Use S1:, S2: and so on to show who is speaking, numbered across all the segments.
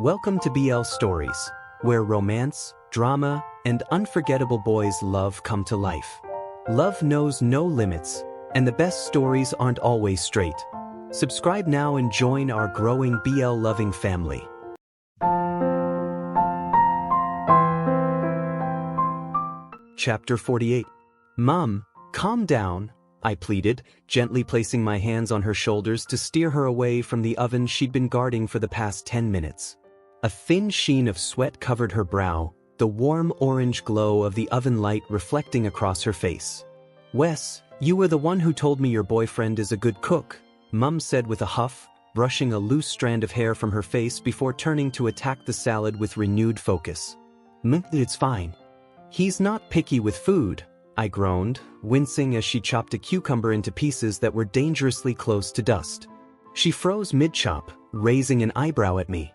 S1: Welcome to BL Stories, where romance, drama, and unforgettable boys' love come to life. Love knows no limits, and the best stories aren't always straight. Subscribe now and join our growing BL-loving family. Chapter 48. Mom, calm down, I pleaded, gently placing my hands on her shoulders to steer her away from the oven she'd been guarding for the past 10 minutes. A thin sheen of sweat covered her brow, the warm orange glow of the oven light reflecting across her face. Wes, you were the one who told me your boyfriend is a good cook, Mum said with a huff, brushing a loose strand of hair from her face before turning to attack the salad with renewed focus. It's fine. He's not picky with food, I groaned, wincing as she chopped a cucumber into pieces that were dangerously close to dust. She froze mid-chop, raising an eyebrow at me.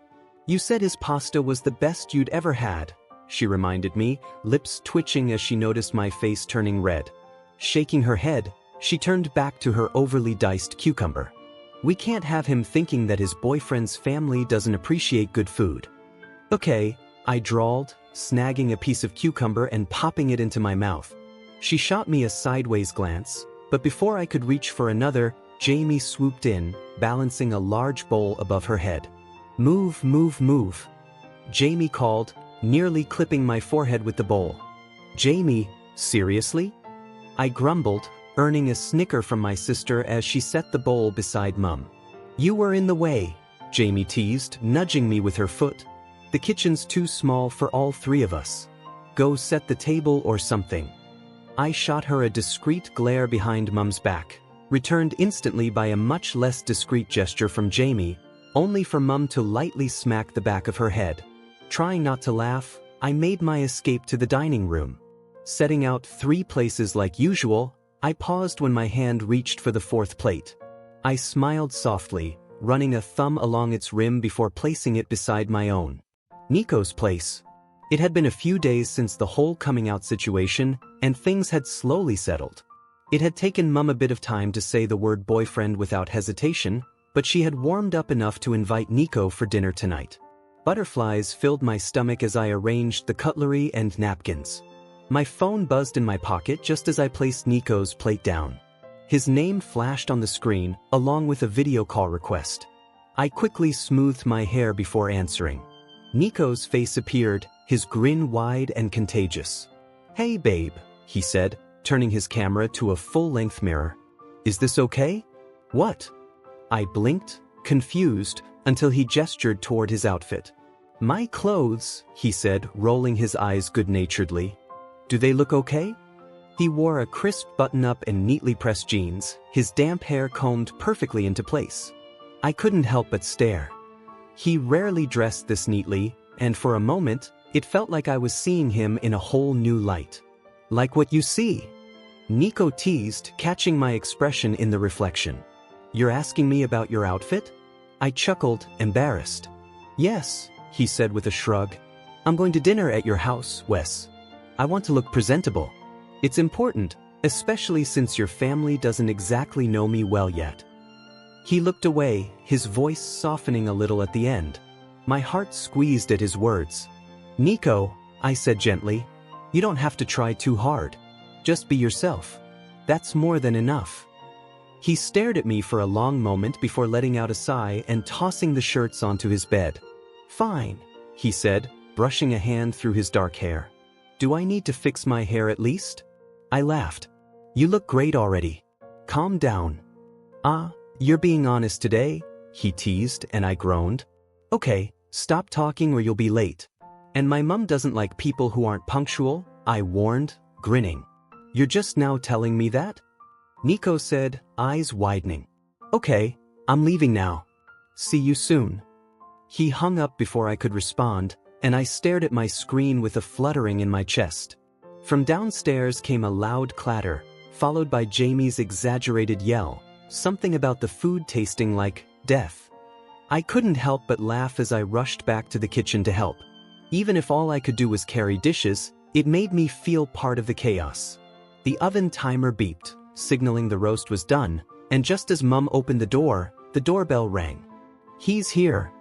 S1: You said his pasta was the best you'd ever had, she reminded me, lips twitching as she noticed my face turning red. Shaking her head, she turned back to her overly diced cucumber. We can't have him thinking that his boyfriend's family doesn't appreciate good food. Okay, I drawled, snagging a piece of cucumber and popping it into my mouth. She shot me a sideways glance, but before I could reach for another, Jamie swooped in, balancing a large bowl above her head. Move, move, move, Jamie called, nearly clipping my forehead with the bowl. Jamie, seriously? I grumbled, earning a snicker from my sister as she set the bowl beside Mum. You were in the way, Jamie teased, nudging me with her foot. The kitchen's too small for all three of us. Go set the table or something. I shot her a discreet glare behind Mum's back, returned instantly by a much less discreet gesture from Jamie, only for Mum to lightly smack the back of her head. Trying not to laugh, I made my escape to the dining room. Setting out 3 places like usual, I paused when my hand reached for the 4th plate. I smiled softly, running a thumb along its rim before placing it beside my own. Nico's place. It had been a few days since the whole coming out situation, and things had slowly settled. It had taken Mum a bit of time to say the word boyfriend without hesitation, but she had warmed up enough to invite Nico for dinner tonight. Butterflies filled my stomach as I arranged the cutlery and napkins. My phone buzzed in my pocket just as I placed Nico's plate down. His name flashed on the screen, along with a video call request. I quickly smoothed my hair before answering. Nico's face appeared, his grin wide and contagious. Hey babe, he said, turning his camera to a full-length mirror. Is this okay? What? I blinked, confused, until he gestured toward his outfit. My clothes, he said, rolling his eyes good-naturedly. Do they look okay? He wore a crisp button-up and neatly pressed jeans, his damp hair combed perfectly into place. I couldn't help but stare. He rarely dressed this neatly, and for a moment, it felt like I was seeing him in a whole new light. Like what you see, Nico teased, catching my expression in the reflection. You're asking me about your outfit? I chuckled, embarrassed. Yes, he said with a shrug. I'm going to dinner at your house, Wes. I want to look presentable. It's important, especially since your family doesn't exactly know me well yet. He looked away, his voice softening a little at the end. My heart squeezed at his words. Nico, I said gently, you don't have to try too hard. Just be yourself. That's more than enough. He stared at me for a long moment before letting out a sigh and tossing the shirts onto his bed. Fine, he said, brushing a hand through his dark hair. Do I need to fix my hair at least? I laughed. You look great already. Calm down. You're being honest today, he teased, and I groaned. Okay, stop talking or you'll be late. And my mum doesn't like people who aren't punctual, I warned, grinning. You're just now telling me that? Nico said, eyes widening. Okay, I'm leaving now. See you soon. He hung up before I could respond, and I stared at my screen with a fluttering in my chest. From downstairs came a loud clatter, followed by Jamie's exaggerated yell, something about the food tasting like death. I couldn't help but laugh as I rushed back to the kitchen to help. Even if all I could do was carry dishes, it made me feel part of the chaos. The oven timer beeped, signaling the roast was done, and just as Mum opened the doorbell rang. He's here,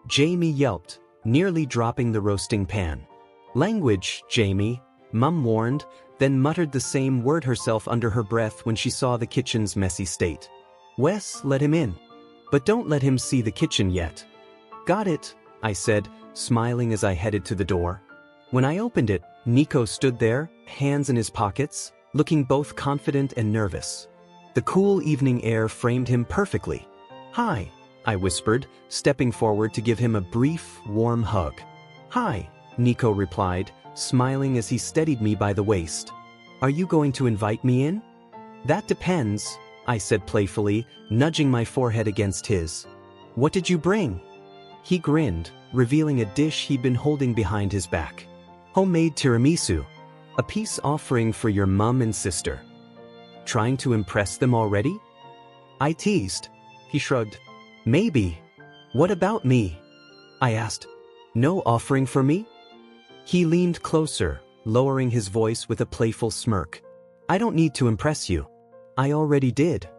S1: Jamie yelped, nearly dropping the roasting pan. "Language, Jamie," Mum warned, then muttered the same word herself under her breath when she saw the kitchen's messy state. "Wes, let him in. But don't let him see the kitchen yet." "Got it," I said, smiling as I headed to the door. When I opened it, Nico stood there, hands in his pockets, looking both confident and nervous. The cool evening air framed him perfectly. "Hi," I whispered, stepping forward to give him a brief, warm hug. "Hi," Nico replied, smiling as he steadied me by the waist. "Are you going to invite me in?" "That depends," I said playfully, nudging my forehead against his. "What did you bring?" He grinned, revealing a dish he'd been holding behind his back. "Homemade tiramisu. A peace offering for your mum and sister." "Trying to impress them already?" I teased. He shrugged. "Maybe. What about me?" I asked. "No offering for me?" He leaned closer, lowering his voice with a playful smirk. "I don't need to impress you. I already did."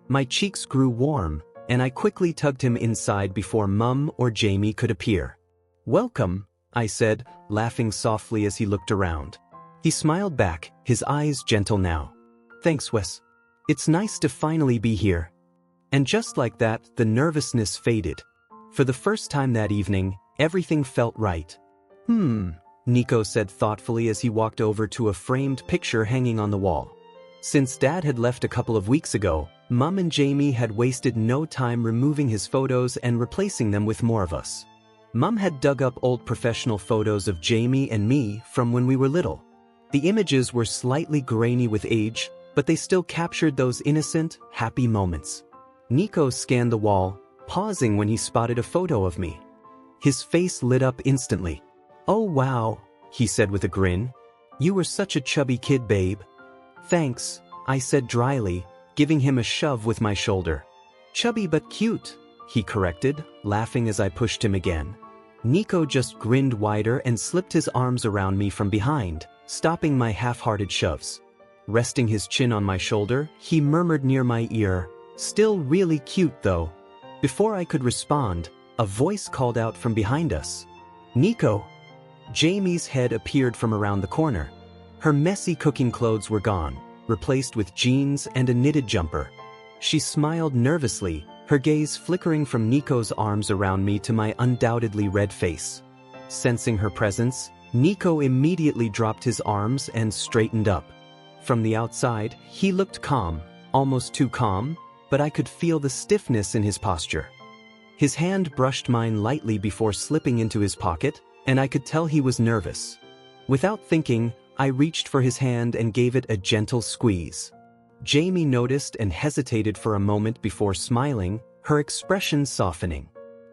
S1: My cheeks grew warm, and I quickly tugged him inside before Mum or Jamie could appear. "Welcome," I said, laughing softly as he looked around. He smiled back, his eyes gentle now. "Thanks, Wes. It's nice to finally be here." And just like that, the nervousness faded. For the first time that evening, everything felt right. Nico said thoughtfully as he walked over to a framed picture hanging on the wall. Since Dad had left a couple of weeks ago, Mum and Jamie had wasted no time removing his photos and replacing them with more of us. Mum had dug up old professional photos of Jamie and me from when we were little. The images were slightly grainy with age, but they still captured those innocent, happy moments. Nico scanned the wall, pausing when he spotted a photo of me. His face lit up instantly. "Oh wow," he said with a grin. "You were such a chubby kid, babe." "Thanks," I said dryly, giving him a shove with my shoulder. "Chubby but cute," he corrected, laughing as I pushed him again. Nico just grinned wider and slipped his arms around me from behind, stopping my half-hearted shoves. Resting his chin on my shoulder, he murmured near my ear, "Still really cute though." Before I could respond, a voice called out from behind us. "Nico!" Jamie's head appeared from around the corner. Her messy cooking clothes were gone, replaced with jeans and a knitted jumper. She smiled nervously, her gaze flickering from Nico's arms around me to my undoubtedly red face. Sensing her presence, Nico immediately dropped his arms and straightened up. From the outside, he looked calm, almost too calm, but I could feel the stiffness in his posture. His hand brushed mine lightly before slipping into his pocket, and I could tell he was nervous. Without thinking, I reached for his hand and gave it a gentle squeeze. Jamie noticed and hesitated for a moment before smiling, her expression softening.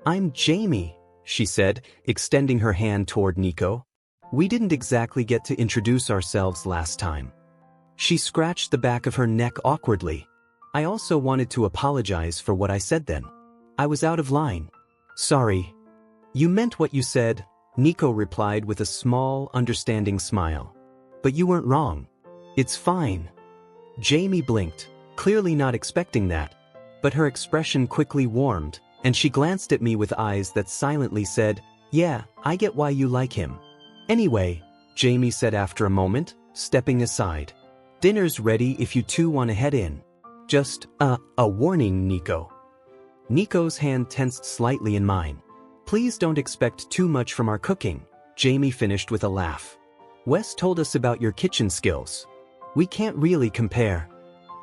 S1: "I'm Jamie," she said, extending her hand toward Nico. "We didn't exactly get to introduce ourselves last time." She scratched the back of her neck awkwardly. I also wanted to apologize for what I said then. I was out of line. "Sorry." "You meant what you said," Nico replied with a small, understanding smile. "But you weren't wrong. It's fine." Jamie blinked, clearly not expecting that, but her expression quickly warmed, and she glanced at me with eyes that silently said, "Yeah, I get why you like him." "Anyway," Jamie said after a moment, stepping aside. "Dinner's ready if you two want to head in. Just, a warning, Nico." Nico's hand tensed slightly in mine. "Please don't expect too much from our cooking," Jamie finished with a laugh. "Wes told us about your kitchen skills. We can't really compare."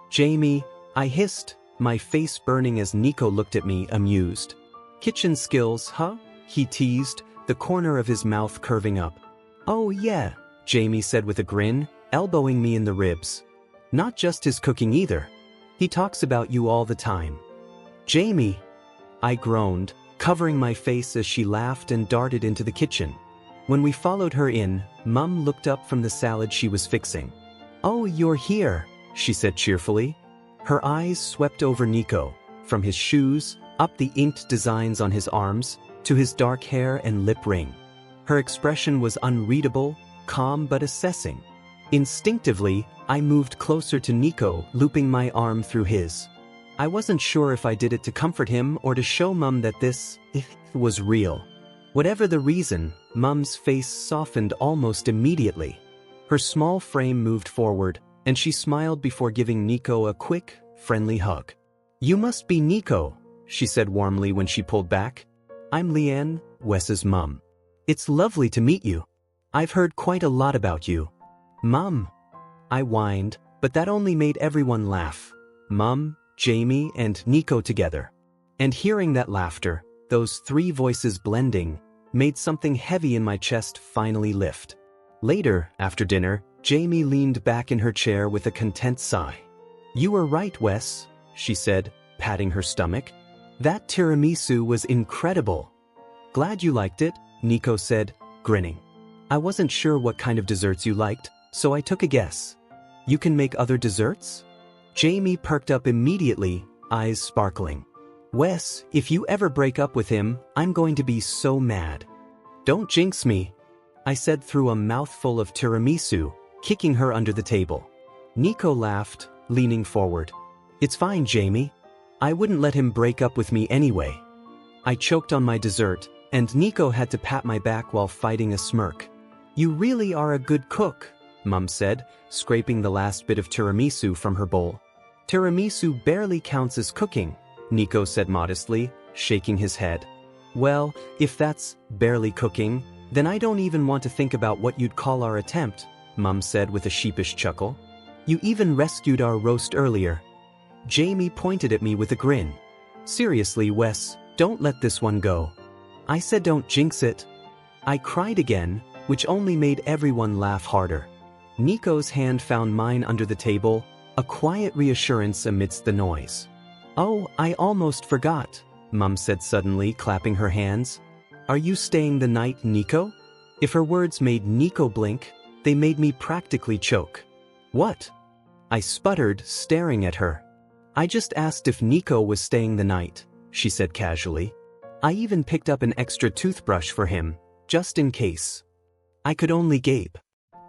S1: "Jamie," I hissed, my face burning as Nico looked at me, amused. "Kitchen skills, huh?" he teased, the corner of his mouth curving up. "Oh yeah," Jamie said with a grin, elbowing me in the ribs. "Not just his cooking either. He talks about you all the time." "Jamie," I groaned, covering my face as she laughed and darted into the kitchen. When we followed her in, Mum looked up from the salad she was fixing. "Oh, you're here," she said cheerfully. Her eyes swept over Nico, from his shoes, up the inked designs on his arms, to his dark hair and lip ring. Her expression was unreadable, calm but assessing. Instinctively, I moved closer to Nico, looping my arm through his. I wasn't sure if I did it to comfort him or to show Mum that this was real. Whatever the reason, Mum's face softened almost immediately. Her small frame moved forward, and she smiled before giving Nico a quick, friendly hug. "You must be Nico," she said warmly when she pulled back. "I'm Leanne, Wes's mum. It's lovely to meet you. I've heard quite a lot about you." "Mum," I whined, but that only made everyone laugh. Mum, Jamie, and Nico together. And hearing that laughter, those three voices blending, made something heavy in my chest finally lift. Later, after dinner, Jamie leaned back in her chair with a content sigh. "You were right, Wes," she said, patting her stomach. "That tiramisu was incredible." "Glad you liked it," Nico said, grinning. "I wasn't sure what kind of desserts you liked, so I took a guess. You can make other desserts?" Jamie perked up immediately, eyes sparkling. "Wes, if you ever break up with him, I'm going to be so mad." "Don't jinx me," I said through a mouthful of tiramisu, kicking her under the table. Nico laughed, leaning forward. "It's fine, Jamie. I wouldn't let him break up with me anyway." I choked on my dessert, and Nico had to pat my back while fighting a smirk. "You really are a good cook," Mum said, scraping the last bit of tiramisu from her bowl. "Tiramisu barely counts as cooking," Nico said modestly, shaking his head. "Well, if that's barely cooking, then I don't even want to think about what you'd call our attempt," Mum said with a sheepish chuckle. "You even rescued our roast earlier." Jamie pointed at me with a grin. "Seriously, Wes, don't let this one go." I said don't jinx it. I cried again, which only made everyone laugh harder. Nico's hand found mine under the table, a quiet reassurance amidst the noise. "Oh, I almost forgot," Mum said suddenly, clapping her hands. "Are you staying the night, Nico?" If her words made Nico blink, they made me practically choke. "What?" I sputtered, staring at her. "I just asked if Nico was staying the night," she said casually. "I even picked up an extra toothbrush for him, just in case." I could only gape.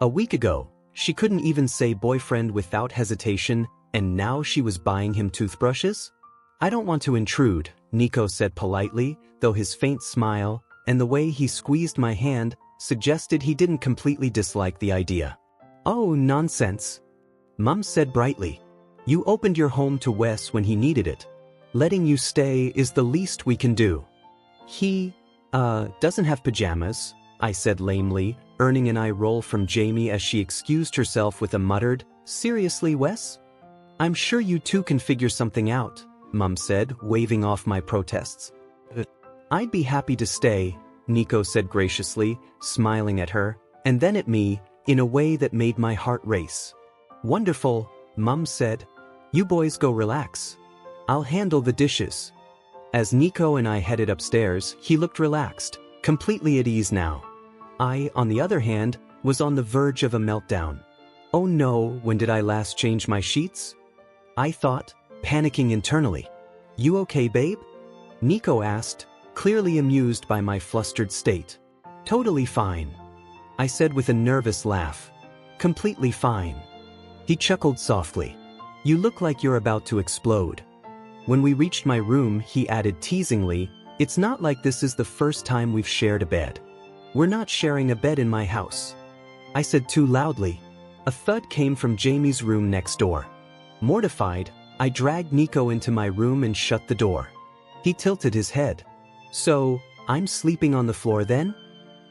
S1: A week ago, she couldn't even say boyfriend without hesitation, and now she was buying him toothbrushes? "I don't want to intrude," Nico said politely, though his faint smile, and the way he squeezed my hand, suggested he didn't completely dislike the idea. "Oh, nonsense," Mum said brightly. "You opened your home to Wes when he needed it. Letting you stay is the least we can do." He doesn't have pajamas," I said lamely, earning an eye roll from Jamie as she excused herself with a muttered, "Seriously, Wes?" "I'm sure you two can figure something out," Mum said, waving off my protests. "I'd be happy to stay," Nico said graciously, smiling at her, and then at me, in a way that made my heart race. "Wonderful," Mum said. "You boys go relax. I'll handle the dishes." As Nico and I headed upstairs, he looked relaxed, completely at ease now. I, on the other hand, was on the verge of a meltdown. "Oh no, when did I last change my sheets?" I thought, panicking internally. "You okay, babe?" Nico asked, clearly amused by my flustered state. "Totally fine," I said with a nervous laugh. "Completely fine." He chuckled softly. "You look like you're about to explode." When we reached my room, he added teasingly, "It's not like this is the first time we've shared a bed. We're not sharing a bed in my house." I said too loudly. A thud came from Jamie's room next door. Mortified, I dragged Nico into my room and shut the door. He tilted his head. "So, I'm sleeping on the floor then?"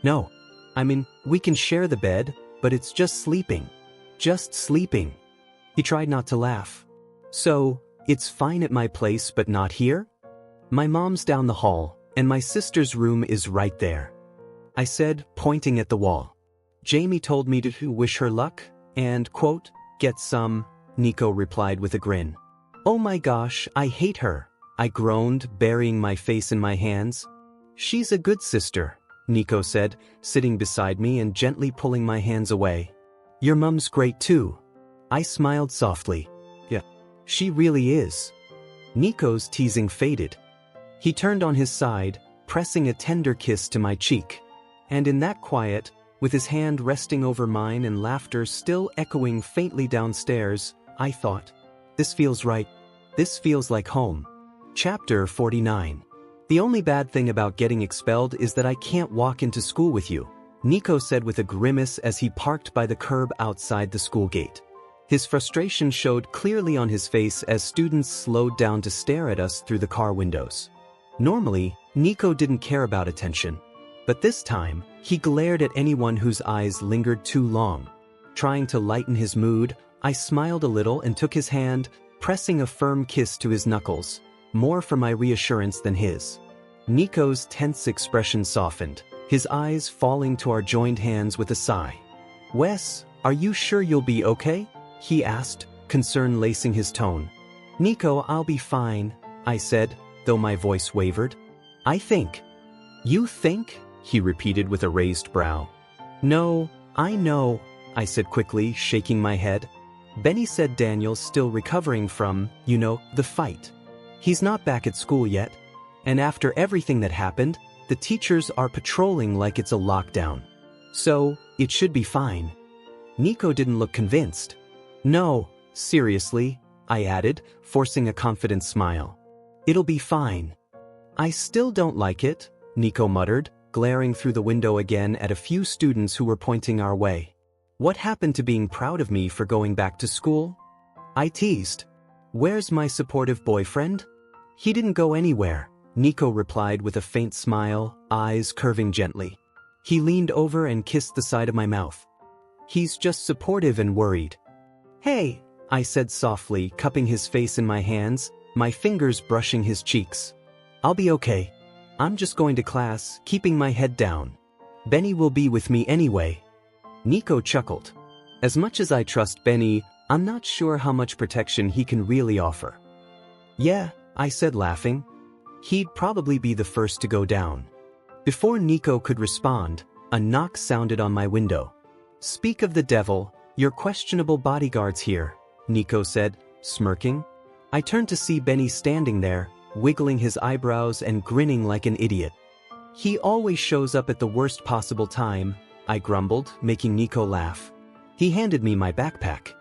S1: "No. I mean, we can share the bed, but it's just sleeping. Just sleeping." He tried not to laugh. "So, it's fine at my place but not here?" "My mom's down the hall, and my sister's room is right there," I said, pointing at the wall. "Jamie told me to wish her luck, and, quote, get some," Nico replied with a grin. "Oh my gosh, I hate her," I groaned, burying my face in my hands. "She's a good sister," Nico said, sitting beside me and gently pulling my hands away. "Your mum's great too." I smiled softly. "Yeah, she really is." Nico's teasing faded. He turned on his side, pressing a tender kiss to my cheek. And in that quiet, with his hand resting over mine and laughter still echoing faintly downstairs, I thought, this feels right. This feels like home. Chapter 49. The only bad thing about getting expelled is that I can't walk into school with you, Nico said with a grimace as he parked by the curb outside the school gate. His frustration showed clearly on his face as students slowed down to stare at us through the car windows. Normally, Nico didn't care about attention, but this time, he glared at anyone whose eyes lingered too long. Trying to lighten his mood, I smiled a little and took his hand, pressing a firm kiss to his knuckles, more for my reassurance than his. Nico's tense expression softened, his eyes falling to our joined hands with a sigh. "Wes, are you sure you'll be okay?" he asked, concern lacing his tone. "Nico, I'll be fine," I said, though my voice wavered. "I think." "You think?" he repeated with a raised brow. "No, I know," I said quickly, shaking my head. "Benny said Daniel's still recovering from, the fight. He's not back at school yet. And after everything that happened, the teachers are patrolling like it's a lockdown. So, it should be fine." Nico didn't look convinced. "No, seriously," I added, forcing a confident smile. "It'll be fine." "I still don't like it," Nico muttered, glaring through the window again at a few students who were pointing our way. What happened to being proud of me for going back to school? I teased. "Where's my supportive boyfriend?" "He didn't go anywhere," Nico replied with a faint smile, eyes curving gently. He leaned over and kissed the side of my mouth. "He's just supportive and worried." "Hey," I said softly, cupping his face in my hands, my fingers brushing his cheeks. "I'll be okay. I'm just going to class, keeping my head down. Benny will be with me anyway." Nico chuckled. As much as I trust Benny, I'm not sure how much protection he can really offer. "Yeah," I said laughing. "He'd probably be the first to go down." Before Nico could respond, a knock sounded on my window. "Speak of the devil, your questionable bodyguard's here," Nico said, smirking. I turned to see Benny standing there, wiggling his eyebrows and grinning like an idiot. "He always shows up at the worst possible time," I grumbled, making Nico laugh. He handed me my backpack.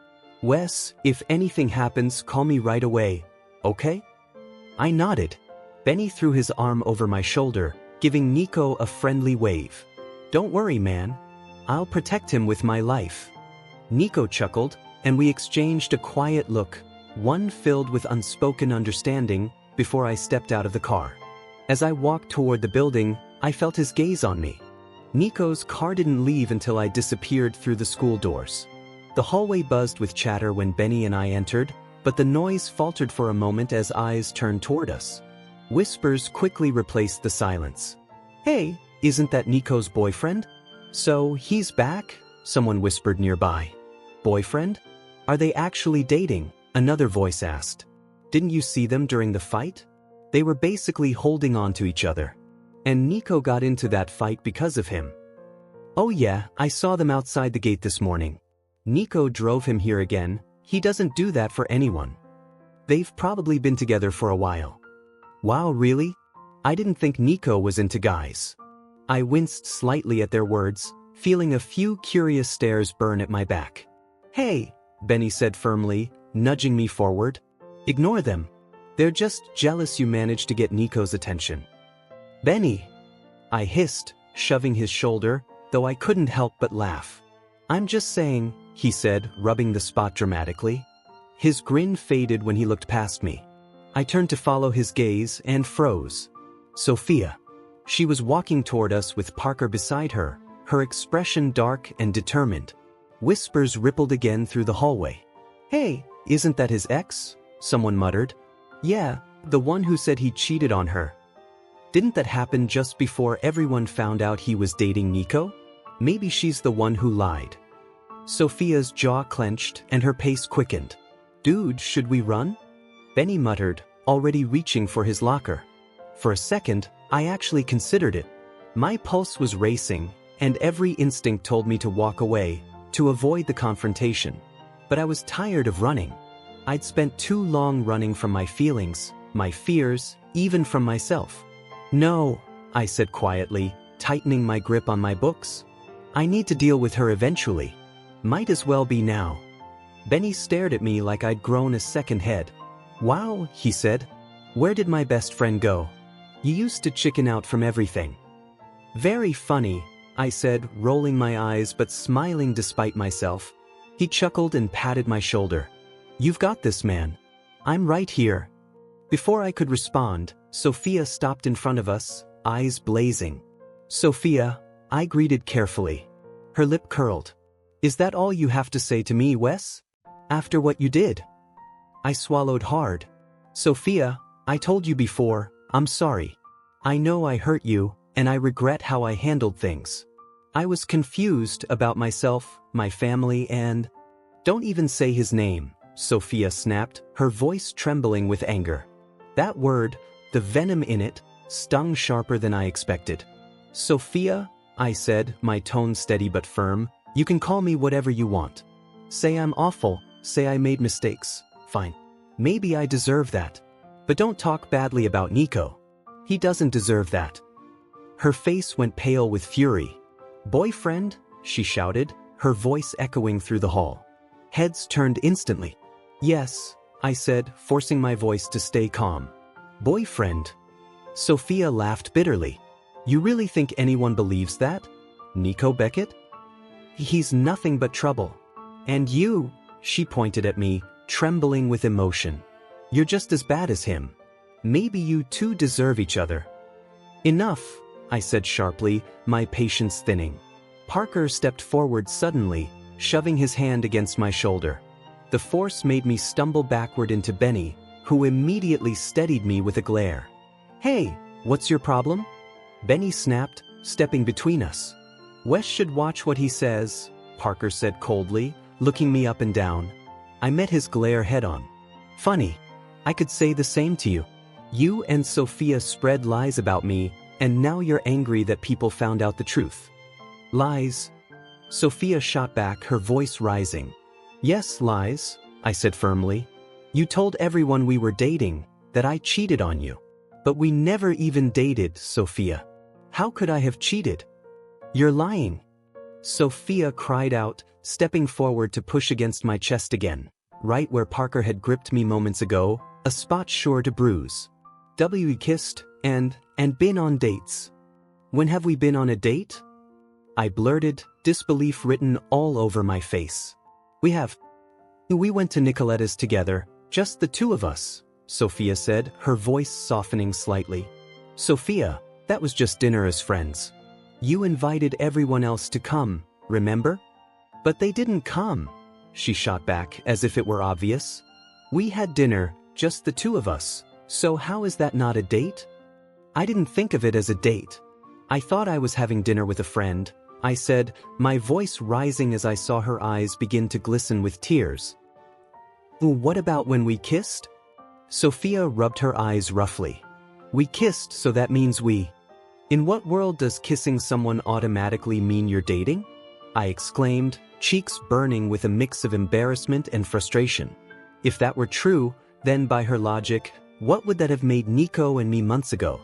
S1: "Wes, if anything happens, call me right away, okay?" I nodded. Benny threw his arm over my shoulder, giving Nico a friendly wave. "Don't worry, man. I'll protect him with my life." Nico chuckled, and we exchanged a quiet look, one filled with unspoken understanding, before I stepped out of the car. As I walked toward the building, I felt his gaze on me. Nico's car didn't leave until I disappeared through the school doors. The hallway buzzed with chatter when Benny and I entered, but the noise faltered for a moment as eyes turned toward us. Whispers quickly replaced the silence. "Hey, isn't that Nico's boyfriend?" "So, he's back?" someone whispered nearby. "Boyfriend? Are they actually dating?" another voice asked. "Didn't you see them during the fight? They were basically holding on to each other. And Nico got into that fight because of him." "Oh yeah, I saw them outside the gate this morning. Nico drove him here again. He doesn't do that for anyone. They've probably been together for a while." "Wow, really? I didn't think Nico was into guys." I winced slightly at their words, feeling a few curious stares burn at my back. "Hey," Benny said firmly, nudging me forward. "Ignore them. They're just jealous you managed to get Nico's attention." "Benny," I hissed, shoving his shoulder, though I couldn't help but laugh. "I'm just saying," he said, rubbing the spot dramatically. His grin faded when he looked past me. I turned to follow his gaze and froze. Sophia. She was walking toward us with Parker beside her, her expression dark and determined. Whispers rippled again through the hallway. "Hey, isn't that his ex?" someone muttered. "Yeah, the one who said he cheated on her." Didn't that happen just before everyone found out he was dating Nico? Maybe she's the one who lied. Sophia's jaw clenched and her pace quickened. "Dude, should we run?" Benny muttered, already reaching for his locker. For a second, I actually considered it. My pulse was racing, and every instinct told me to walk away, to avoid the confrontation. But I was tired of running. I'd spent too long running from my feelings, my fears, even from myself. "No," I said quietly, tightening my grip on my books. "I need to deal with her eventually. Might as well be now." Benny stared at me like I'd grown a second head. "Wow," he said. "Where did my best friend go?" You used to chicken out from everything. Very funny, I said, rolling my eyes but smiling despite myself. He chuckled and patted my shoulder. You've got this, man. I'm right here. Before I could respond, Sophia stopped in front of us, eyes blazing. Sophia, I greeted carefully. Her lip curled. Is that all you have to say to me, Wes? After what you did? I swallowed hard. Sophia, I told you before, I'm sorry. I know I hurt you, and I regret how I handled things. I was confused about myself, my family, and... Don't even say his name, Sophia snapped, her voice trembling with anger. That word, the venom in it, stung sharper than I expected. Sophia, I said, my tone steady but firm, you can call me whatever you want. Say I'm awful, say I made mistakes, fine. Maybe I deserve that. But don't talk badly about Nico. He doesn't deserve that. Her face went pale with fury. Boyfriend? She shouted, her voice echoing through the hall. Heads turned instantly. Yes, I said, forcing my voice to stay calm. Boyfriend? Sophia laughed bitterly. You really think anyone believes that? Nico Beckett? He's nothing but trouble. And you, she pointed at me, trembling with emotion. You're just as bad as him. Maybe you two deserve each other. Enough, I said sharply, my patience thinning. Parker stepped forward suddenly, shoving his hand against my shoulder. The force made me stumble backward into Benny, who immediately steadied me with a glare. Hey, what's your problem? Benny snapped, stepping between us. Wes should watch what he says, Parker said coldly, looking me up and down. I met his glare head-on. Funny. I could say the same to you. You and Sophia spread lies about me, and now you're angry that people found out the truth. Lies. Sophia shot back, her voice rising. Yes, lies, I said firmly. You told everyone we were dating, that I cheated on you. But we never even dated, Sophia. How could I have cheated? You're lying. Sophia cried out, stepping forward to push against my chest again, right where Parker had gripped me moments ago, a spot sure to bruise. We kissed, and been on dates. When have we been on a date? I blurted, disbelief written all over my face. We went to Nicoletta's together, just the two of us, Sophia said, her voice softening slightly. Sophia, that was just dinner as friends. You invited everyone else to come, remember? But they didn't come, she shot back as if it were obvious. We had dinner, just the two of us, so how is that not a date? I didn't think of it as a date. I thought I was having dinner with a friend, I said, my voice rising as I saw her eyes begin to glisten with tears. What about when we kissed? Sophia rubbed her eyes roughly. We kissed, so that means we. In what world does kissing someone automatically mean you're dating? I exclaimed, cheeks burning with a mix of embarrassment and frustration. If that were true, then by her logic, what would that have made Nico and me months ago?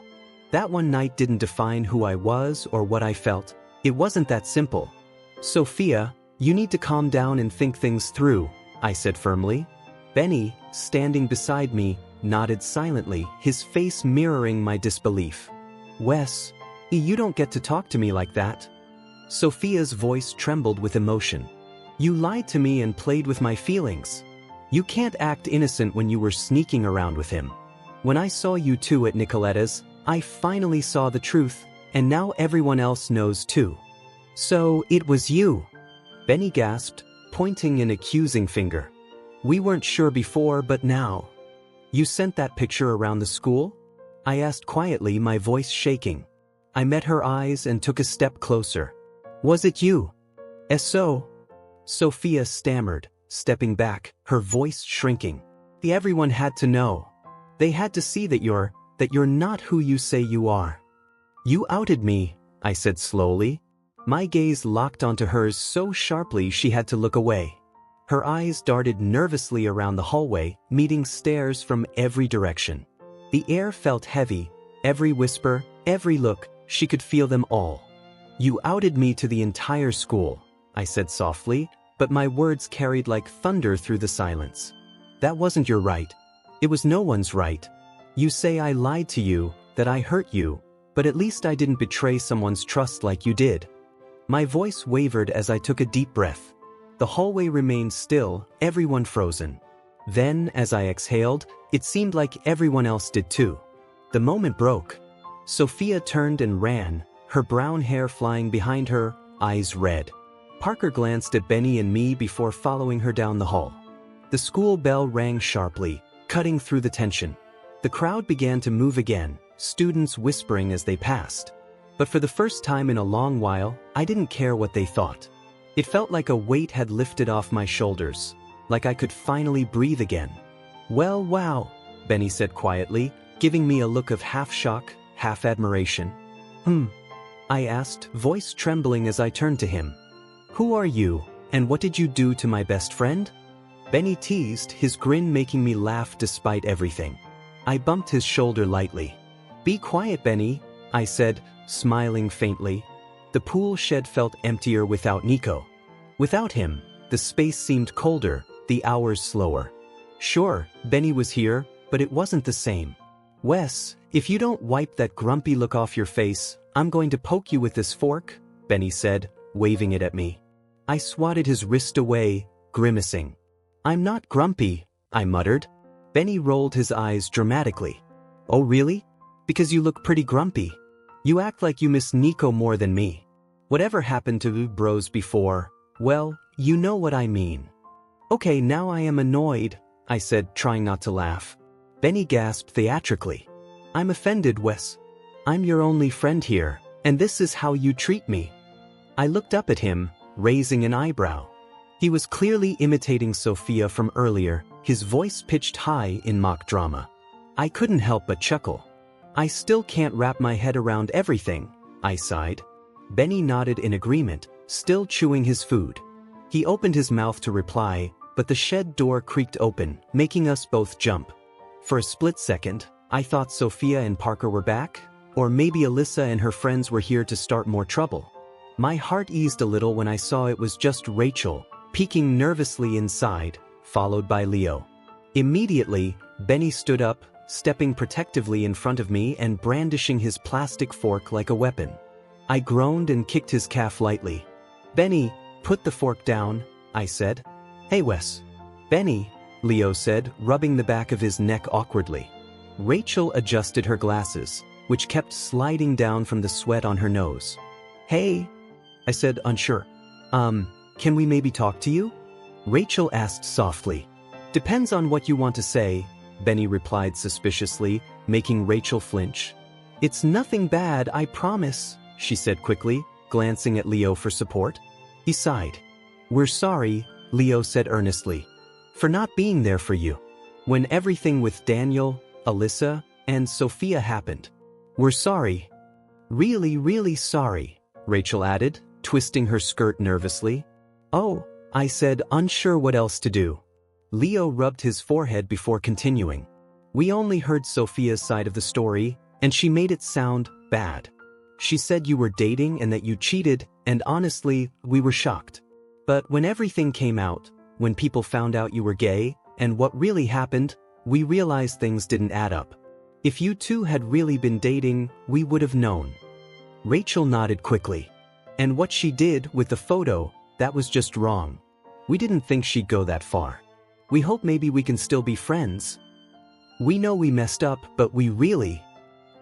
S1: That one night didn't define who I was or what I felt. It wasn't that simple. Sophia, you need to calm down and think things through, I said firmly. Benny, standing beside me, nodded silently, his face mirroring my disbelief. Wes, you don't get to talk to me like that. Sophia's voice trembled with emotion. You lied to me and played with my feelings. You can't act innocent when you were sneaking around with him. When I saw you two at Nicoletta's, I finally saw the truth, and now everyone else knows too. So, it was you. Benny gasped, pointing an accusing finger. We weren't sure before, but now. You sent that picture around the school? I asked quietly, my voice shaking. I met her eyes and took a step closer. Was it you? So? Sophia stammered, stepping back, her voice shrinking. Everyone had to know. They had to see that you're not who you say you are. You outed me, I said slowly. My gaze locked onto hers so sharply she had to look away. Her eyes darted nervously around the hallway, meeting stares from every direction. The air felt heavy, every whisper, every look, she could feel them all. You outed me to the entire school, I said softly, but my words carried like thunder through the silence. That wasn't your right. It was no one's right. You say I lied to you, that I hurt you, but at least I didn't betray someone's trust like you did." My voice wavered as I took a deep breath. The hallway remained still, everyone frozen. Then, as I exhaled, it seemed like everyone else did too. The moment broke. Sophia turned and ran, her brown hair flying behind her, eyes red. Parker glanced at Benny and me before following her down the hall. The school bell rang sharply, cutting through the tension. The crowd began to move again, students whispering as they passed. But for the first time in a long while, I didn't care what they thought. It felt like a weight had lifted off my shoulders, like I could finally breathe again. "Well, wow," Benny said quietly, giving me a look of half shock, half admiration. I asked, voice trembling as I turned to him. "Who are you, and what did you do to my best friend?" Benny teased, his grin making me laugh despite everything. I bumped his shoulder lightly. "Be quiet, Benny," I said, smiling faintly. The pool shed felt emptier without Nico. Without him, the space seemed colder, the hours slower. Sure, Benny was here, but it wasn't the same. "Wes, if you don't wipe that grumpy look off your face, I'm going to poke you with this fork," Benny said, waving it at me. I swatted his wrist away, grimacing. "I'm not grumpy," I muttered. Benny rolled his eyes dramatically. "Oh really? Because you look pretty grumpy. You act like you miss Nico more than me. Whatever happened to bros before, well, you know what I mean." "Okay, now I am annoyed," I said, trying not to laugh. Benny gasped theatrically. "I'm offended, Wes. I'm your only friend here, and this is how you treat me." I looked up at him, raising an eyebrow. He was clearly imitating Sophia from earlier, his voice pitched high in mock drama. I couldn't help but chuckle. "I still can't wrap my head around everything," I sighed. Benny nodded in agreement, still chewing his food. He opened his mouth to reply, but the shed door creaked open, making us both jump. For a split second, I thought Sophia and Parker were back, or maybe Alyssa and her friends were here to start more trouble. My heart eased a little when I saw it was just Rachel, peeking nervously inside, followed by Leo. Immediately, Benny stood up, stepping protectively in front of me and brandishing his plastic fork like a weapon. I groaned and kicked his calf lightly. "Benny, put the fork down," I said. "Hey Wes." "Benny," Leo said, rubbing the back of his neck awkwardly. Rachel adjusted her glasses, which kept sliding down from the sweat on her nose. "Hey," I said, unsure. Can we maybe talk to you?" Rachel asked softly. "Depends on what you want to say," Benny replied suspiciously, making Rachel flinch. "It's nothing bad, I promise," she said quickly, glancing at Leo for support. He sighed. "We're sorry," Leo said earnestly, "for not being there for you when everything with Daniel, Alyssa, and Sophia happened. We're sorry." "Really, really sorry," Rachel added, twisting her skirt nervously. "Oh," I said, unsure what else to do. Leo rubbed his forehead before continuing. "We only heard Sophia's side of the story, and she made it sound bad. She said you were dating and that you cheated, and honestly, we were shocked. But when everything came out, when people found out you were gay, and what really happened, we realized things didn't add up. If you two had really been dating, we would have known." Rachel nodded quickly. "And what she did with the photo, that was just wrong. We didn't think she'd go that far. We hope maybe we can still be friends. We know we messed up, but we really—"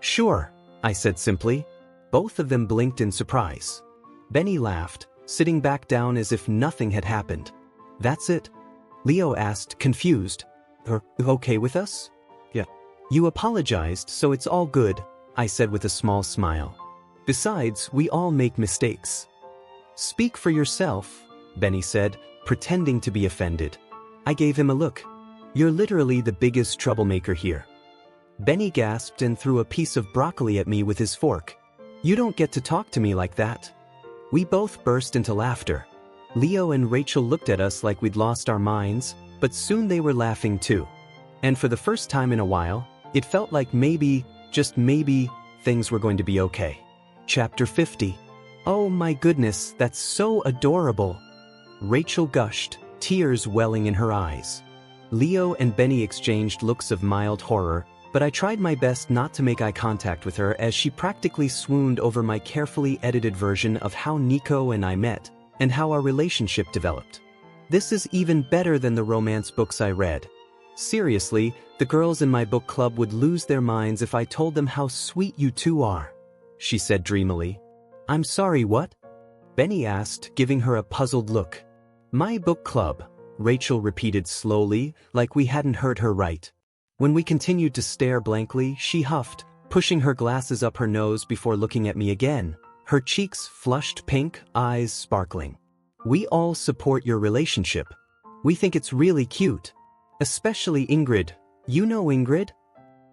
S1: "Sure," I said simply. Both of them blinked in surprise. Benny laughed, sitting back down as if nothing had happened. "That's it?" Leo asked, confused. "Are you okay with us?" "Yeah." "You apologized, so it's all good," I said with a small smile. "Besides, we all make mistakes." "Speak for yourself," Benny said, pretending to be offended. I gave him a look. "You're literally the biggest troublemaker here." Benny gasped and threw a piece of broccoli at me with his fork. "You don't get to talk to me like that." We both burst into laughter. Leo and Rachel looked at us like we'd lost our minds, but soon they were laughing too. And for the first time in a while, it felt like maybe, just maybe, things were going to be okay. Chapter 50. "Oh my goodness, that's so adorable," Rachel gushed, tears welling in her eyes. Leo and Benny exchanged looks of mild horror, but I tried my best not to make eye contact with her as she practically swooned over my carefully edited version of how Nico and I met and how our relationship developed. This is even better than the romance books I read. Seriously, the girls in my book club would lose their minds if I told them how sweet you two are, she said dreamily. I'm sorry, what? Benny asked, giving her a puzzled look. My book club, Rachel repeated slowly, like we hadn't heard her right. When we continued to stare blankly, she huffed, pushing her glasses up her nose before looking at me again, her cheeks flushed pink, eyes sparkling. We all support your relationship. We think it's really cute. Especially Ingrid. You know Ingrid?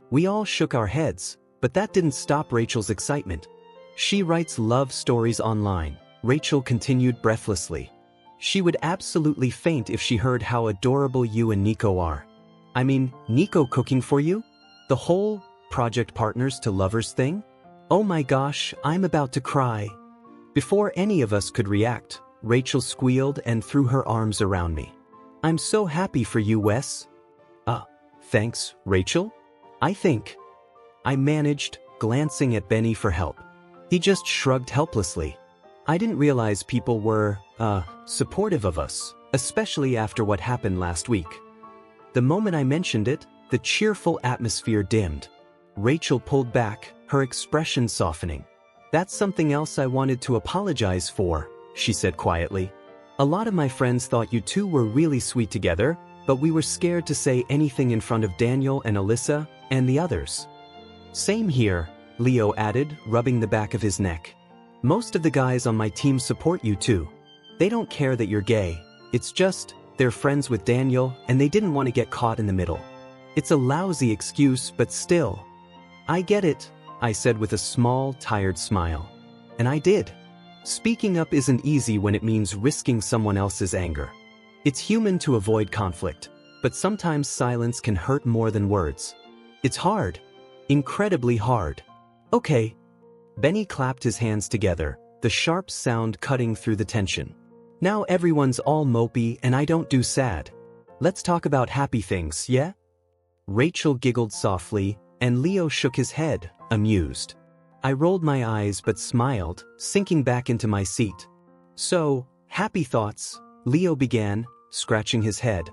S1: We all shook our heads, but that didn't stop Rachel's excitement. She writes love stories online, Rachel continued breathlessly. She would absolutely faint if she heard how adorable you and Nico are. I mean, Nico cooking for you? The whole project partners to lovers thing? Oh my gosh, I'm about to cry. Before any of us could react, Rachel squealed and threw her arms around me. I'm so happy for you, Wes. Thanks, Rachel? I think. I managed, glancing at Benny for help. He just shrugged helplessly. I didn't realize people were, supportive of us, especially after what happened last week. The moment I mentioned it, the cheerful atmosphere dimmed. Rachel pulled back, her expression softening. That's something else I wanted to apologize for, she said quietly. A lot of my friends thought you two were really sweet together, but we were scared to say anything in front of Daniel and Alyssa and the others. Same here, Leo added, rubbing the back of his neck. Most of the guys on my team support you too. They don't care that you're gay. It's just, they're friends with Daniel and they didn't want to get caught in the middle. It's a lousy excuse, but still. I get it, I said with a small, tired smile. And I did. Speaking up isn't easy when it means risking someone else's anger. It's human to avoid conflict, but sometimes silence can hurt more than words. It's hard. Incredibly hard. Okay. Benny clapped his hands together, the sharp sound cutting through the tension. Now everyone's all mopey and I don't do sad. Let's talk about happy things, yeah? Rachel giggled softly, and Leo shook his head, amused. I rolled my eyes but smiled, sinking back into my seat. So, happy thoughts, Leo began, scratching his head.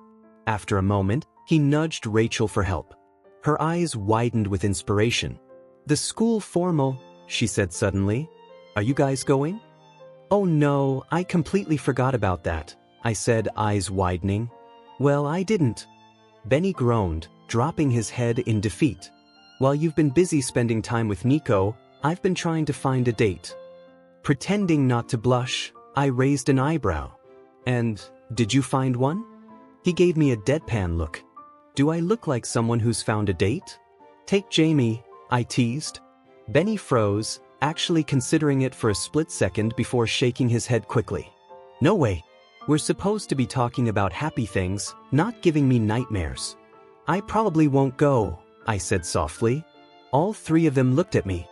S1: After a moment, he nudged Rachel for help. Her eyes widened with inspiration. The school formal, she said suddenly. Are you guys going? Oh no, I completely forgot about that, I said, eyes widening. Well, I didn't. Benny groaned, dropping his head in defeat. While you've been busy spending time with Nico, I've been trying to find a date. Pretending not to blush, I raised an eyebrow. And, did you find one? He gave me a deadpan look. Do I look like someone who's found a date? Take Jamie, I teased. Benny froze, actually considering it for a split second before shaking his head quickly. No way. We're supposed to be talking about happy things, not giving me nightmares. I probably won't go, I said softly. All three of them looked at me.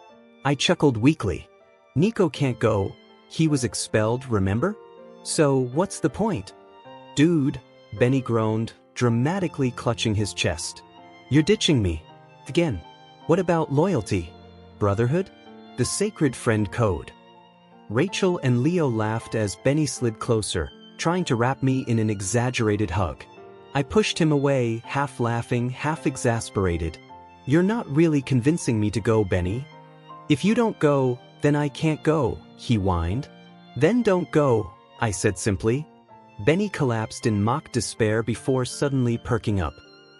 S1: I chuckled weakly. Nico can't go. He was expelled, remember? So, what's the point? Dude, Benny groaned, dramatically clutching his chest. You're ditching me. Again. What about loyalty? Brotherhood? The sacred friend code. Rachel and Leo laughed as Benny slid closer, trying to wrap me in an exaggerated hug. I pushed him away, half laughing, half exasperated. You're not really convincing me to go, Benny. If you don't go, then I can't go, he whined. Then don't go, I said simply. Benny collapsed in mock despair before suddenly perking up.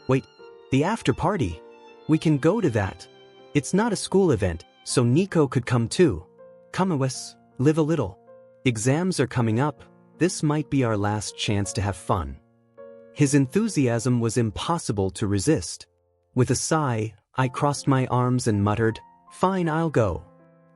S1: Wait, the after party? We can go to that. It's not a school event, so Nico could come too. Come, Wes, live a little. Exams are coming up. This might be our last chance to have fun. His enthusiasm was impossible to resist. With a sigh, I crossed my arms and muttered, Fine, I'll go.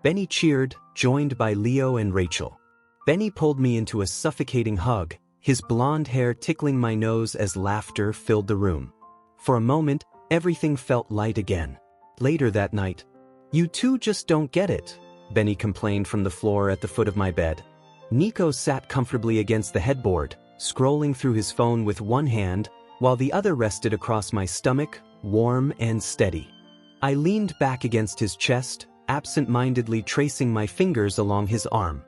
S1: Benny cheered, joined by Leo and Rachel. Benny pulled me into a suffocating hug, his blonde hair tickling my nose as laughter filled the room. For a moment, everything felt light again. Later that night, you two just don't get it, Benny complained from the floor at the foot of my bed. Nico sat comfortably against the headboard, scrolling through his phone with one hand, while the other rested across my stomach, warm and steady. I leaned back against his chest, absent-mindedly tracing my fingers along his arm.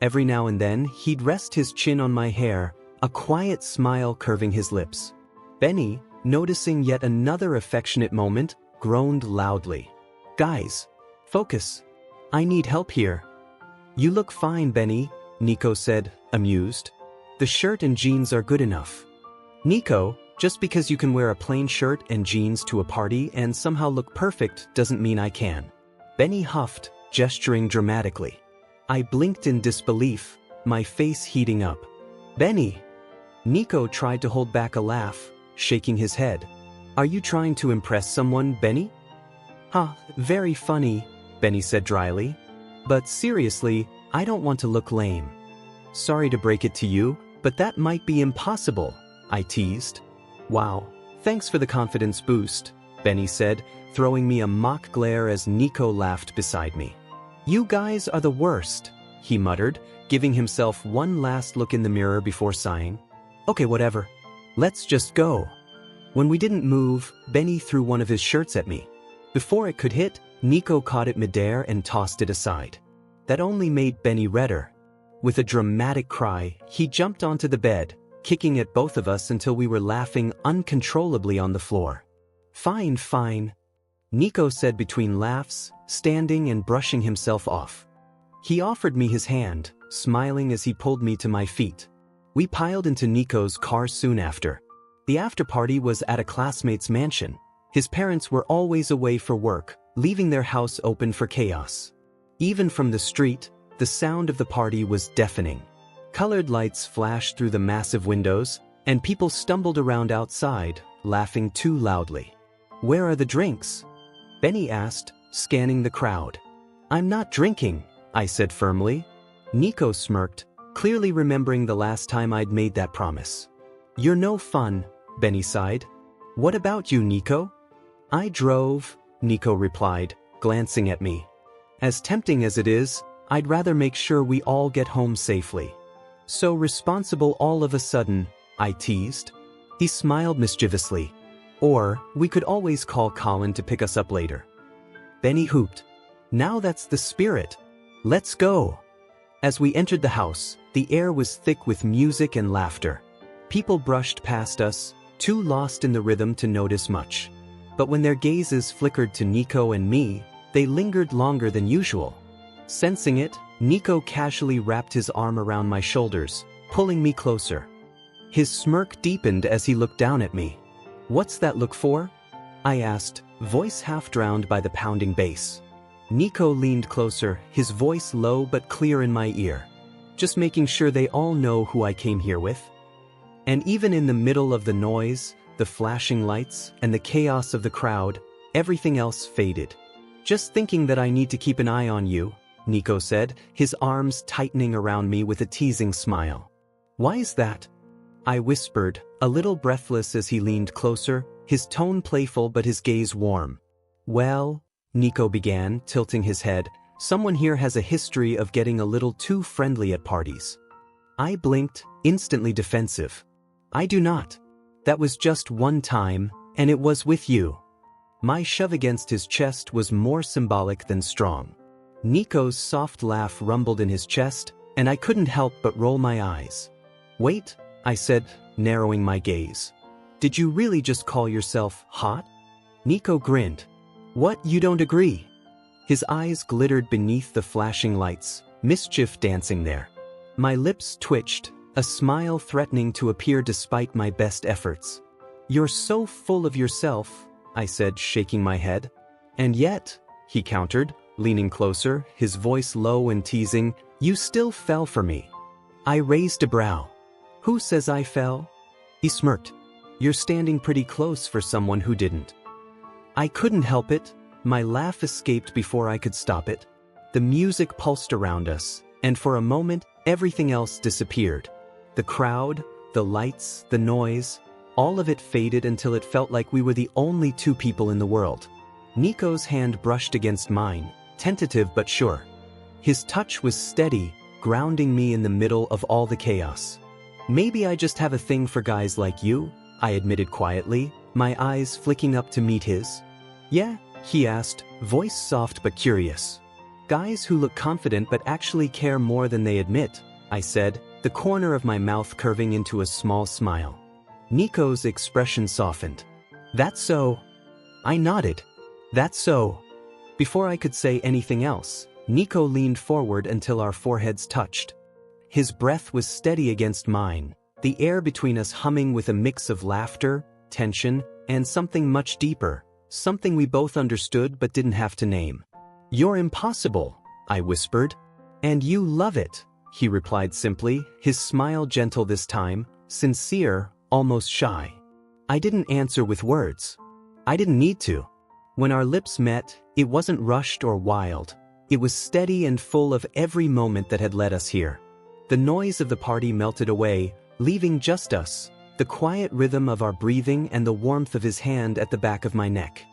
S1: Every now and then, he'd rest his chin on my hair, a quiet smile curving his lips. Benny, noticing yet another affectionate moment, groaned loudly. "Guys, focus. I need help here." "You look fine, Benny," Nico said, amused. "The shirt and jeans are good enough." "Nico, just because you can wear a plain shirt and jeans to a party and somehow look perfect doesn't mean I can." Benny huffed, gesturing dramatically. I blinked in disbelief, my face heating up. "Benny!" Nico tried to hold back a laugh, shaking his head. "Are you trying to impress someone, Benny?" "Huh, very funny," Benny said dryly. "But seriously, I don't want to look lame." "Sorry to break it to you, but that might be impossible," I teased. "Wow, thanks for the confidence boost," Benny said, throwing me a mock glare as Nico laughed beside me. "You guys are the worst," he muttered, giving himself one last look in the mirror before sighing. "Okay, whatever. Let's just go." When we didn't move, Benny threw one of his shirts at me. Before it could hit, Nico caught it midair and tossed it aside. That only made Benny redder. With a dramatic cry, he jumped onto the bed, kicking at both of us until we were laughing uncontrollably on the floor. "Fine, fine," Nico said between laughs, standing and brushing himself off. He offered me his hand, smiling as he pulled me to my feet. We piled into Nico's car soon after. The after-party was at a classmate's mansion. His parents were always away for work, leaving their house open for chaos. Even from the street, the sound of the party was deafening. Colored lights flashed through the massive windows, and people stumbled around outside, laughing too loudly. "Where are the drinks?" Benny asked, scanning the crowd. "I'm not drinking," I said firmly. Nico smirked, clearly remembering the last time I'd made that promise. "You're no fun," Benny sighed. "What about you, Nico?" "I drove," Nico replied, glancing at me. "As tempting as it is, I'd rather make sure we all get home safely." "So responsible all of a sudden," I teased. He smiled mischievously. "Or, we could always call Colin to pick us up later." Benny hooped. "Now that's the spirit. Let's go." As we entered the house, the air was thick with music and laughter. People brushed past us, too lost in the rhythm to notice much. But when their gazes flickered to Nico and me, they lingered longer than usual. Sensing it, Nico casually wrapped his arm around my shoulders, pulling me closer. His smirk deepened as he looked down at me. "What's that look for?" I asked, voice half drowned by the pounding bass. Nico leaned closer, his voice low but clear in my ear. "Just making sure they all know who I came here with." And even in the middle of the noise, the flashing lights, and the chaos of the crowd, everything else faded. "Just thinking that I need to keep an eye on you," Nico said, his arms tightening around me with a teasing smile. "Why is that?" I whispered, a little breathless as he leaned closer, his tone playful but his gaze warm. "Well," Nico began, tilting his head, "someone here has a history of getting a little too friendly at parties." I blinked, instantly defensive. "I do not. That was just one time, and it was with you." My shove against his chest was more symbolic than strong. Nico's soft laugh rumbled in his chest, and I couldn't help but roll my eyes. "Wait," I said, narrowing my gaze. "Did you really just call yourself hot?" Nico grinned. "What, you don't agree?" His eyes glittered beneath the flashing lights, mischief dancing there. My lips twitched, a smile threatening to appear despite my best efforts. "You're so full of yourself," I said, shaking my head. "And yet," he countered, leaning closer, his voice low and teasing, "you still fell for me." I raised a brow. "Who says I fell?" He smirked. "You're standing pretty close for someone who didn't." I couldn't help it. My laugh escaped before I could stop it. The music pulsed around us, and for a moment, everything else disappeared. The crowd, the lights, the noise, all of it faded until it felt like we were the only two people in the world. Nico's hand brushed against mine, tentative but sure. His touch was steady, grounding me in the middle of all the chaos. "Maybe I just have a thing for guys like you," I admitted quietly, my eyes flicking up to meet his. "Yeah, he asked, voice soft but curious. Guys who look confident but actually care more than they admit, I said, the corner of my mouth curving into a small smile. Nico's expression softened. That's so. I nodded. That's so. Before I could say anything else, Nico leaned forward until our foreheads touched. His breath was steady against mine, the air between us humming with a mix of laughter, tension, and something much deeper, something we both understood but didn't have to name. You're impossible, I whispered. And you love it, he replied simply, his smile gentle this time, sincere, almost shy. I didn't answer with words. I didn't need to. When our lips met, it wasn't rushed or wild. It was steady and full of every moment that had led us here. The noise of the party melted away, leaving just us, the quiet rhythm of our breathing and the warmth of his hand at the back of my neck.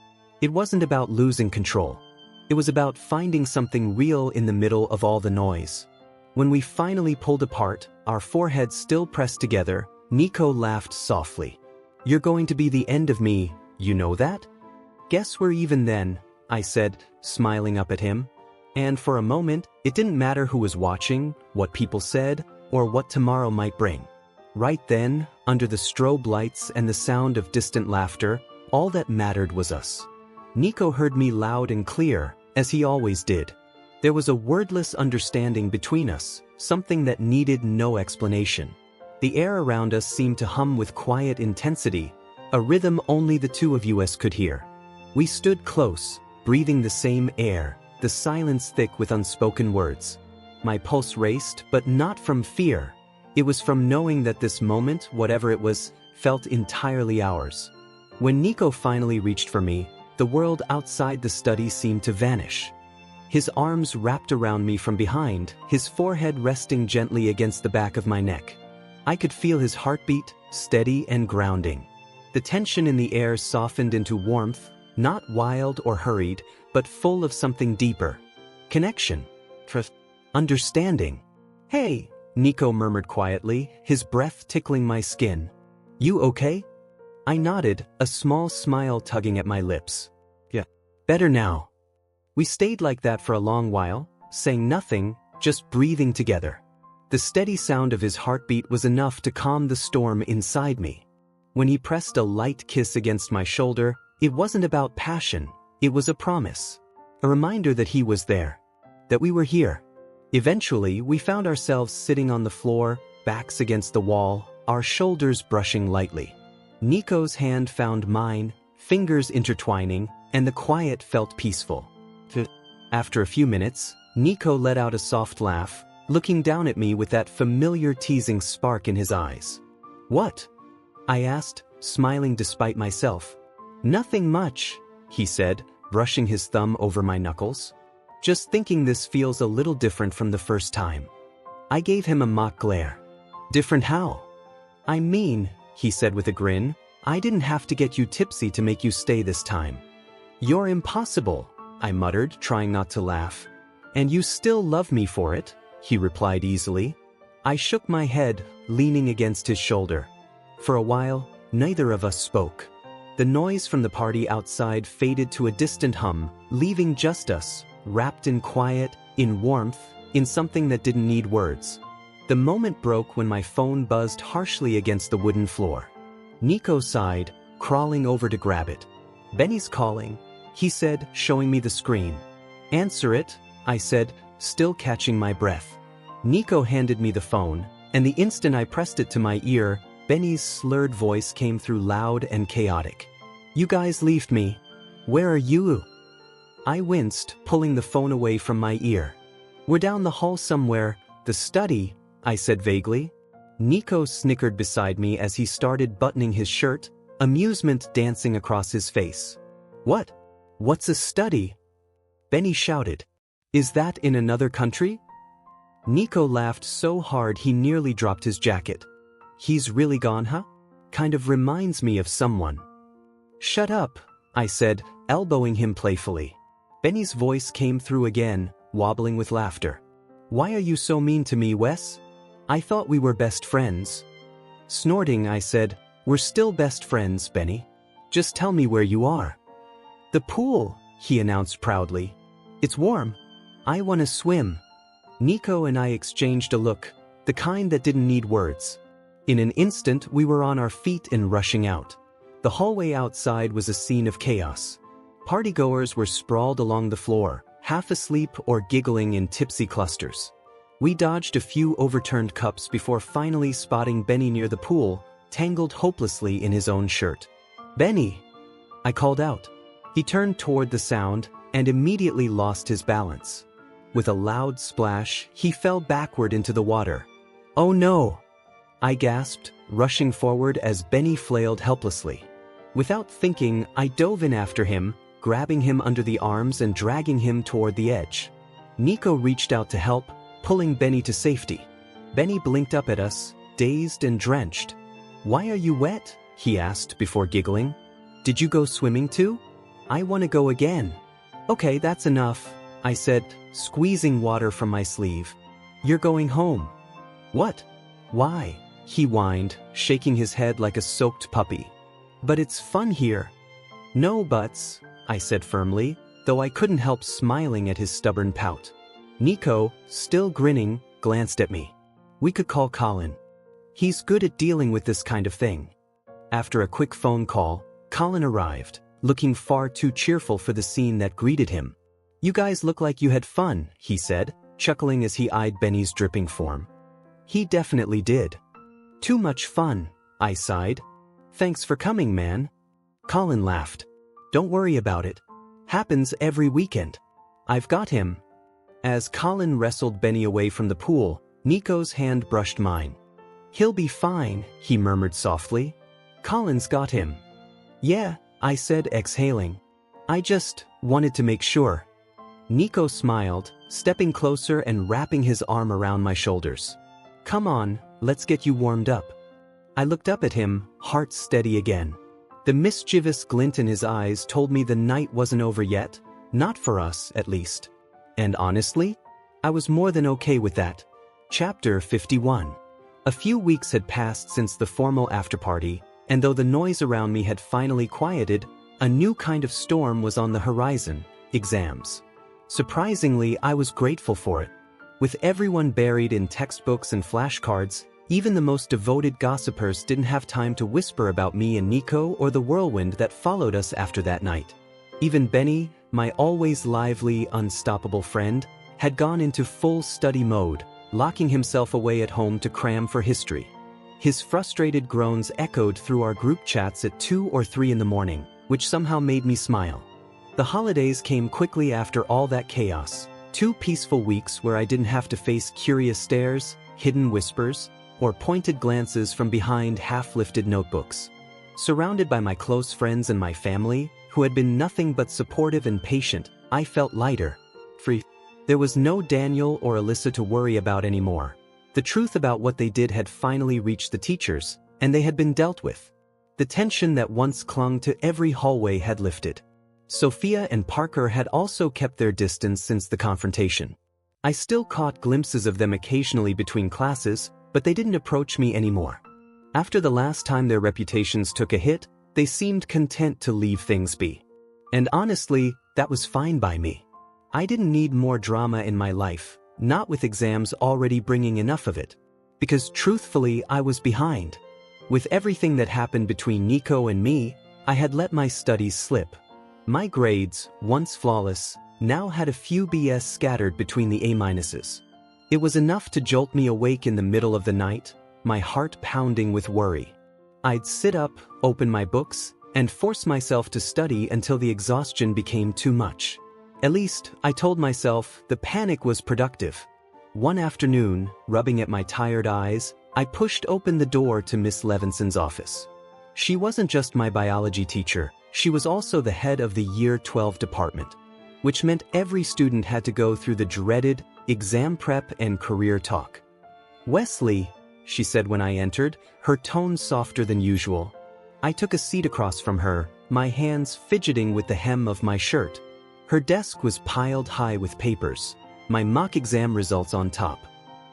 S1: It wasn't about losing control. It was about finding something real in the middle of all the noise. When we finally pulled apart, our foreheads still pressed together, Nico laughed softly. You're going to be the end of me, you know that? Guess we're even then, I said, smiling up at him. And for a moment, it didn't matter who was watching, what people said, or what tomorrow might bring. Right then, under the strobe lights and the sound of distant laughter, all that mattered was us. Nico heard me loud and clear, as he always did. There was a wordless understanding between us, something that needed no explanation. The air around us seemed to hum with quiet intensity, a rhythm only the two of us could hear. We stood close, breathing the same air, the silence thick with unspoken words. My pulse raced, but not from fear. It was from knowing that this moment, whatever it was, felt entirely ours. When Nico finally reached for me, the world outside the study seemed to vanish. His arms wrapped around me from behind, his forehead resting gently against the back of my neck. I could feel his heartbeat, steady and grounding. The tension in the air softened into warmth, not wild or hurried, but full of something deeper. Connection. Trust. Understanding. Hey, Nico murmured quietly, his breath tickling my skin. You okay? I nodded, a small smile tugging at my lips. Yeah. Better now. We stayed like that for a long while, saying nothing, just breathing together. The steady sound of his heartbeat was enough to calm the storm inside me. When he pressed a light kiss against my shoulder, it wasn't about passion, it was a promise. A reminder that he was there. That we were here. Eventually, we found ourselves sitting on the floor, backs against the wall, our shoulders brushing lightly. Nico's hand found mine, fingers intertwining, and the quiet felt peaceful. After a few minutes, Nico let out a soft laugh, looking down at me with that familiar teasing spark in his eyes. What? I asked, smiling despite myself. Nothing much, he said, brushing his thumb over my knuckles. Just thinking this feels a little different from the first time. I gave him a mock glare. Different how? I mean, he said with a grin, I didn't have to get you tipsy to make you stay this time. You're impossible, I muttered, trying not to laugh. And you still love me for it, he replied easily. I shook my head, leaning against his shoulder. For a while, neither of us spoke. The noise from the party outside faded to a distant hum, leaving just us, wrapped in quiet, in warmth, in something that didn't need words. The moment broke when my phone buzzed harshly against the wooden floor. Nico sighed, crawling over to grab it. Benny's calling, he said, showing me the screen. Answer it, I said, still catching my breath. Nico handed me the phone, and the instant I pressed it to my ear, Benny's slurred voice came through loud and chaotic. You guys left me. Where are you? I winced, pulling the phone away from my ear. We're down the hall somewhere, the study, I said vaguely. Nico snickered beside me as he started buttoning his shirt, amusement dancing across his face. What? What's a study? Benny shouted. Is that in another country? Nico laughed so hard he nearly dropped his jacket. He's really gone, huh? Kind of reminds me of someone. Shut up, I said, elbowing him playfully. Benny's voice came through again, wobbling with laughter. Why are you so mean to me, Wes? I thought we were best friends. Snorting, I said, we're still best friends, Benny. Just tell me where you are. The pool, he announced proudly. It's warm. I want to swim. Nico and I exchanged a look, the kind that didn't need words. In an instant, we were on our feet and rushing out. The hallway outside was a scene of chaos. Partygoers were sprawled along the floor, half asleep or giggling in tipsy clusters. We dodged a few overturned cups before finally spotting Benny near the pool, tangled hopelessly in his own shirt. "Benny!" I called out. He turned toward the sound and immediately lost his balance. With a loud splash, he fell backward into the water. "Oh no!" I gasped, rushing forward as Benny flailed helplessly. Without thinking, I dove in after him, grabbing him under the arms and dragging him toward the edge. Nico reached out to help, pulling Benny to safety. Benny blinked up at us, dazed and drenched. "Why are you wet?" he asked before giggling. "Did you go swimming too?" "I want to go again." "Okay, that's enough," I said, squeezing water from my sleeve. "You're going home." "What? Why?" he whined, shaking his head like a soaked puppy. "But it's fun here." "No buts," I said firmly, though I couldn't help smiling at his stubborn pout. Nico, still grinning, glanced at me. "We could call Colin. He's good at dealing with this kind of thing." After a quick phone call, Colin arrived, looking far too cheerful for the scene that greeted him. "You guys look like you had fun," he said, chuckling as he eyed Benny's dripping form. He definitely did. "Too much fun," I sighed. "Thanks for coming, man." Colin laughed. "Don't worry about it. Happens every weekend. I've got him." As Colin wrestled Benny away from the pool, Nico's hand brushed mine. "He'll be fine," he murmured softly. "Colin's got him." "Yeah," I said, exhaling. "I just wanted to make sure." Nico smiled, stepping closer and wrapping his arm around my shoulders. "Come on, let's get you warmed up." I looked up at him, heart steady again. The mischievous glint in his eyes told me the night wasn't over yet, not for us, at least. And honestly, I was more than okay with that. Chapter 51. A few weeks had passed since the formal afterparty, and though the noise around me had finally quieted, a new kind of storm was on the horizon: exams. Surprisingly, I was grateful for it. With everyone buried in textbooks and flashcards, even the most devoted gossipers didn't have time to whisper about me and Nico or the whirlwind that followed us after that night. Even Benny, my always lively, unstoppable friend, had gone into full study mode, locking himself away at home to cram for history. His frustrated groans echoed through our group chats at 2 or 3 in the morning, which somehow made me smile. The holidays came quickly after all that chaos. 2 peaceful weeks where I didn't have to face curious stares, hidden whispers, or pointed glances from behind half-lifted notebooks. Surrounded by my close friends and my family, who had been nothing but supportive and patient, I felt lighter, free. There was no Daniel or Alyssa to worry about anymore. The truth about what they did had finally reached the teachers, and they had been dealt with. The tension that once clung to every hallway had lifted. Sophia and Parker had also kept their distance since the confrontation. I still caught glimpses of them occasionally between classes, but they didn't approach me anymore. After the last time their reputations took a hit, they seemed content to leave things be. And honestly, that was fine by me. I didn't need more drama in my life, not with exams already bringing enough of it. Because truthfully, I was behind. With everything that happened between Nico and me, I had let my studies slip. My grades, once flawless, now had a few B's scattered between the A-minuses. It was enough to jolt me awake in the middle of the night, my heart pounding with worry. I'd sit up, open my books, and force myself to study until the exhaustion became too much. At least, I told myself, the panic was productive. One afternoon, rubbing at my tired eyes, I pushed open the door to Miss Levinson's office. She wasn't just my biology teacher, she was also the head of the Year 12 department, which meant every student had to go through the dreaded exam prep and career talk. "Wesley," she said when I entered, her tone softer than usual. I took a seat across from her, my hands fidgeting with the hem of my shirt. Her desk was piled high with papers, my mock exam results on top.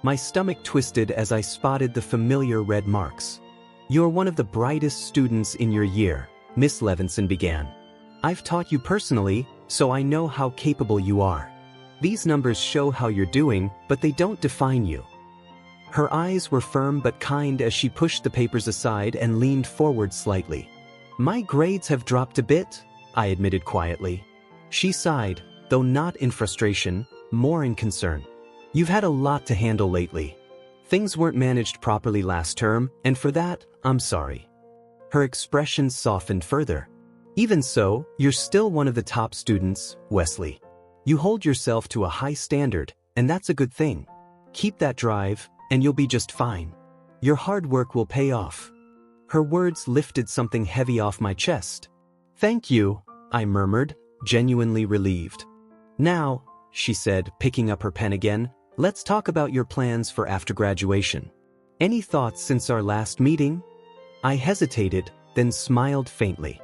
S1: My stomach twisted as I spotted the familiar red marks. "You're one of the brightest students in your year," Miss Levinson began. "I've taught you personally, so I know how capable you are. These numbers show how you're doing, but they don't define you." Her eyes were firm but kind as she pushed the papers aside and leaned forward slightly. "My grades have dropped a bit," I admitted quietly. She sighed, though not in frustration, more in concern. "You've had a lot to handle lately. Things weren't managed properly last term, and for that, I'm sorry." Her expression softened further. "Even so, you're still one of the top students, Wesley. You hold yourself to a high standard, and that's a good thing. Keep that drive, and you'll be just fine. Your hard work will pay off." Her words lifted something heavy off my chest. "Thank you," I murmured, genuinely relieved. "Now," she said, picking up her pen again, "let's talk about your plans for after graduation. Any thoughts since our last meeting?" I hesitated, then smiled faintly.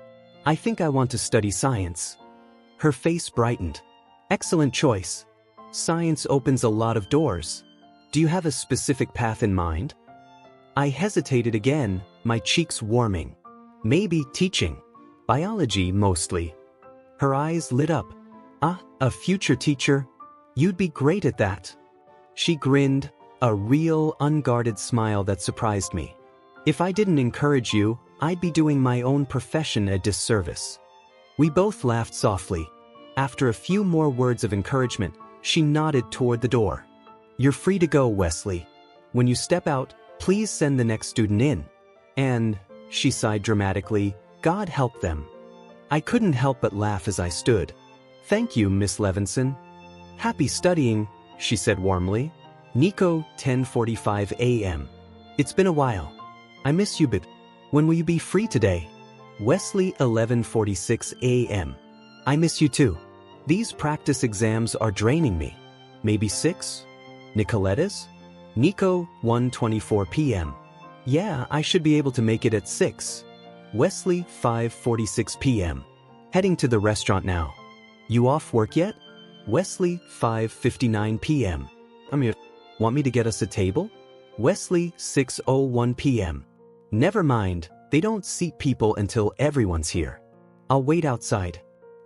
S1: "I think I want to study science." Her face brightened. "Excellent choice. Science opens a lot of doors. Do you have a specific path in mind?" I hesitated again, my cheeks warming. "Maybe teaching. Biology, mostly." Her eyes lit up. "Ah, a future teacher? You'd be great at that." She grinned, a real, unguarded smile that surprised me. "If I didn't encourage you, I'd be doing my own profession a disservice." We both laughed softly. After a few more words of encouragement, she nodded toward the door. "You're free to go, Wesley. When you step out, please send the next student in. And," she sighed dramatically, "God help them." I couldn't help but laugh as I stood. "Thank you, Miss Levinson." "Happy studying," she said warmly. "Nico, 10:45 a.m. It's been a while. I miss you, but when will you be free today?" Wesley, 11:46 a.m. "I miss you too. These practice exams are draining me. Maybe 6? Nicoletta's?" "Nico, 1:24 p.m. Yeah, I should be able to make it at 6. Wesley, 5:46 p.m. Heading to the restaurant now. You off work yet?" Wesley, 5:59 p.m. "I'm here. Want me to get us a table?" Wesley, 6:01 p.m. "Never mind, they don't seat people until everyone's here. I'll wait outside."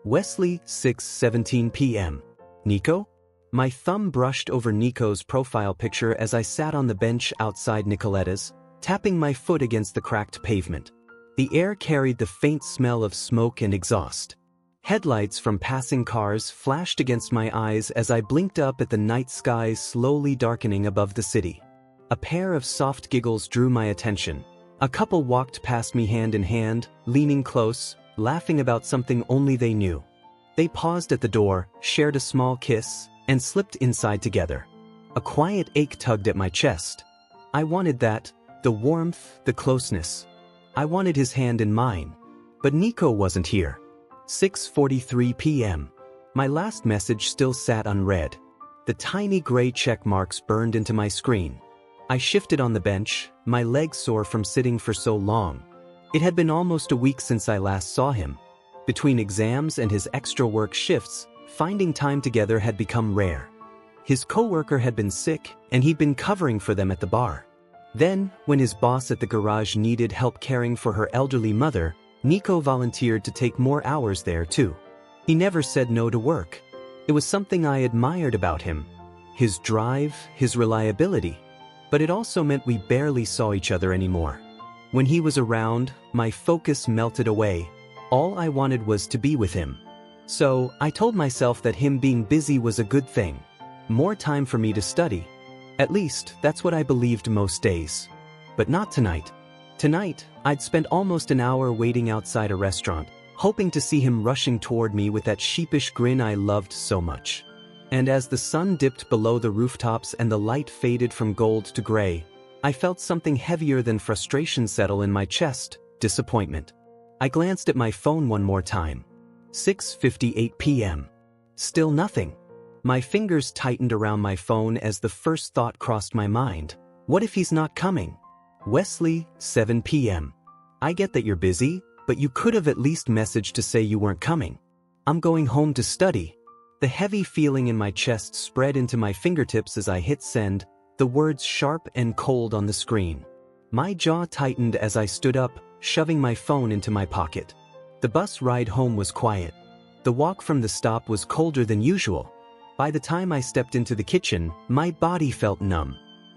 S1: Wesley, 6:17 p.m. "Nico?" My thumb brushed over Nico's profile picture as I sat on the bench outside Nicoletta's, tapping my foot against the cracked pavement. The air carried the faint smell of smoke and exhaust. Headlights from passing cars flashed against my eyes as I blinked up at the night sky slowly darkening above the city. A pair of soft giggles drew my attention. A couple walked past me hand in hand, leaning close, laughing about something only they knew. They paused at the door, shared a small kiss, and slipped inside together. A quiet ache tugged at my chest. I wanted that, the warmth, the closeness. I wanted his hand in mine. But Nico wasn't here. 6:43 p.m. My last message still sat unread. The tiny gray check marks burned into my screen. I shifted on the bench, my legs sore from sitting for so long. It had been almost a week since I last saw him. Between exams and his extra work shifts, finding time together had become rare. His coworker had been sick, and he'd been covering for them at the bar. Then, when his boss at the garage needed help caring for her elderly mother, Nico volunteered to take more hours there too. He never said no to work. It was something I admired about him. His drive, his reliability. But it also meant we barely saw each other anymore. When he was around, my focus melted away. All I wanted was to be with him. So, I told myself that him being busy was a good thing. More time for me to study. At least, that's what I believed most days. But not tonight. Tonight, I'd spent almost an hour waiting outside a restaurant, hoping to see him rushing toward me with that sheepish grin I loved so much. And as the sun dipped below the rooftops and the light faded from gold to gray, I felt something heavier than frustration settle in my chest, disappointment. I glanced at my phone one more time. 6:58 p.m. Still nothing. My fingers tightened around my phone as the first thought crossed my mind. What if he's not coming? Wesley, 7 p.m. I get that you're busy, but you could have at least messaged to say you weren't coming. I'm going home to study. The heavy feeling in my chest spread into my fingertips as I hit send, the words sharp and cold on the screen. My jaw tightened as I stood up, shoving my phone into my pocket. The bus ride home was quiet. The The walk from the stop was colder than usual. By the time I stepped into the kitchen, my body felt numb.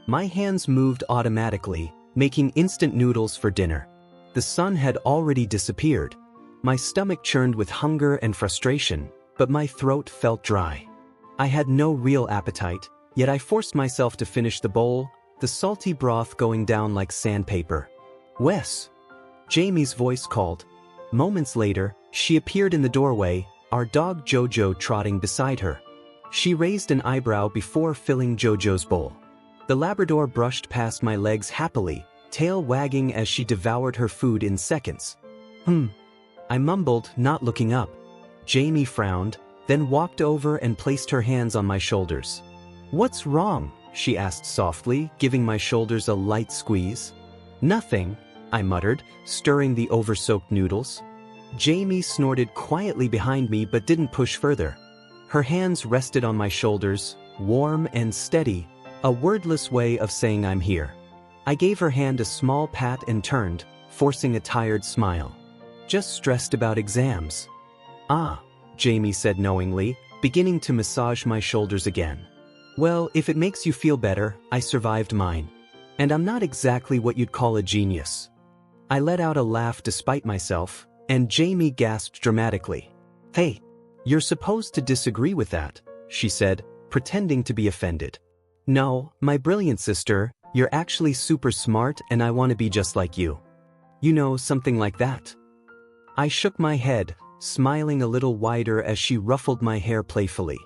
S1: My hands moved automatically, making instant noodles for dinner. The sun had already disappeared. My stomach churned with hunger and frustration, but my throat felt dry. I had no real appetite, yet I forced myself to finish the bowl, the salty broth going down like sandpaper. "Wes!" Jamie's voice called. Moments later, she appeared in the doorway, our dog Jojo trotting beside her. She raised an eyebrow before filling Jojo's bowl. The Labrador brushed past my legs happily, tail wagging as she devoured her food in seconds. I mumbled, not looking up. Jamie frowned, then walked over and placed her hands on my shoulders. "What's wrong?" she asked softly, giving my shoulders a light squeeze. "Nothing," I muttered, stirring the over-soaked noodles. Jamie snorted quietly behind me but didn't push further. Her hands rested on my shoulders, warm and steady, a wordless way of saying I'm here. I gave her hand a small pat and turned, forcing a tired smile. "Just stressed about exams." "Ah," Jamie said knowingly, beginning to massage my shoulders again. "Well, if it makes you feel better, I survived mine. And I'm not exactly what you'd call a genius." I let out a laugh despite myself, and Jamie gasped dramatically. "Hey, you're supposed to disagree with that," she said, pretending to be offended. "No, my brilliant sister, you're actually super smart and I want to be just like you. You know, something like that." I shook my head, smiling a little wider as she ruffled my hair playfully.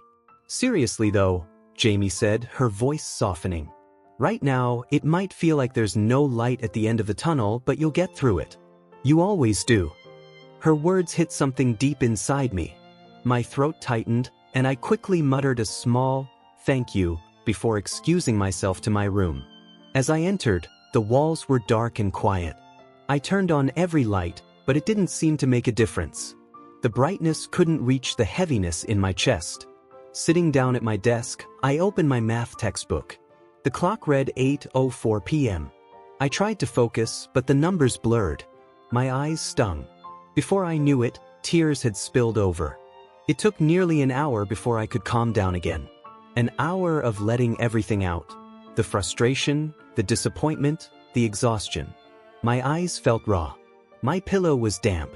S1: "Seriously though," Jamie said, her voice softening. "Right now, it might feel like there's no light at the end of the tunnel, but you'll get through it. You always do." Her words hit something deep inside me. My throat tightened, and I quickly muttered a small, "thank you," before excusing myself to my room. As I entered, the walls were dark and quiet. I turned on every light, but it didn't seem to make a difference. The brightness couldn't reach the heaviness in my chest. Sitting down at my desk, I opened my math textbook. The clock read 8:04 p.m. I tried to focus, but the numbers blurred. My eyes stung. Before I knew it, tears had spilled over. It took nearly an hour before I could calm down again. An hour of letting everything out. The frustration, the disappointment, the exhaustion. My eyes felt raw. My pillow was damp.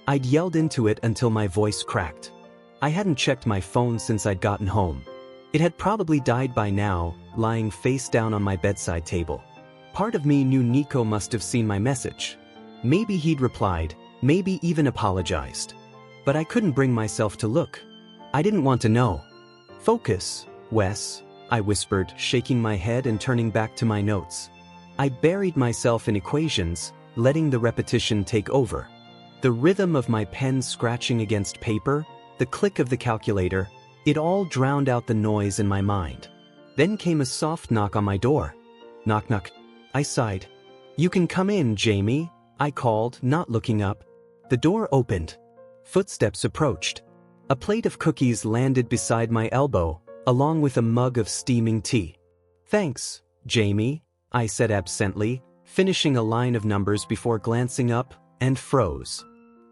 S1: I'd yelled into it until my voice cracked. I hadn't checked my phone since I'd gotten home. It had probably died by now, lying face down on my bedside table. Part of me knew Nico must have seen my message. Maybe he'd replied, maybe even apologized. But I couldn't bring myself to look. I didn't want to know. "Focus, Wes," I whispered, shaking my head and turning back to my notes. I buried myself in equations, letting the repetition take over. The rhythm of my pen scratching against paper, the click of the calculator, it all drowned out the noise in my mind. Then came a soft knock on my door. "Knock knock." I sighed. "You can come in, Jamie," I called, not looking up. The door opened. Footsteps approached. A plate of cookies landed beside my elbow, along with a mug of steaming tea. "Thanks, Jamie," I said absently, finishing a line of numbers before glancing up, and froze.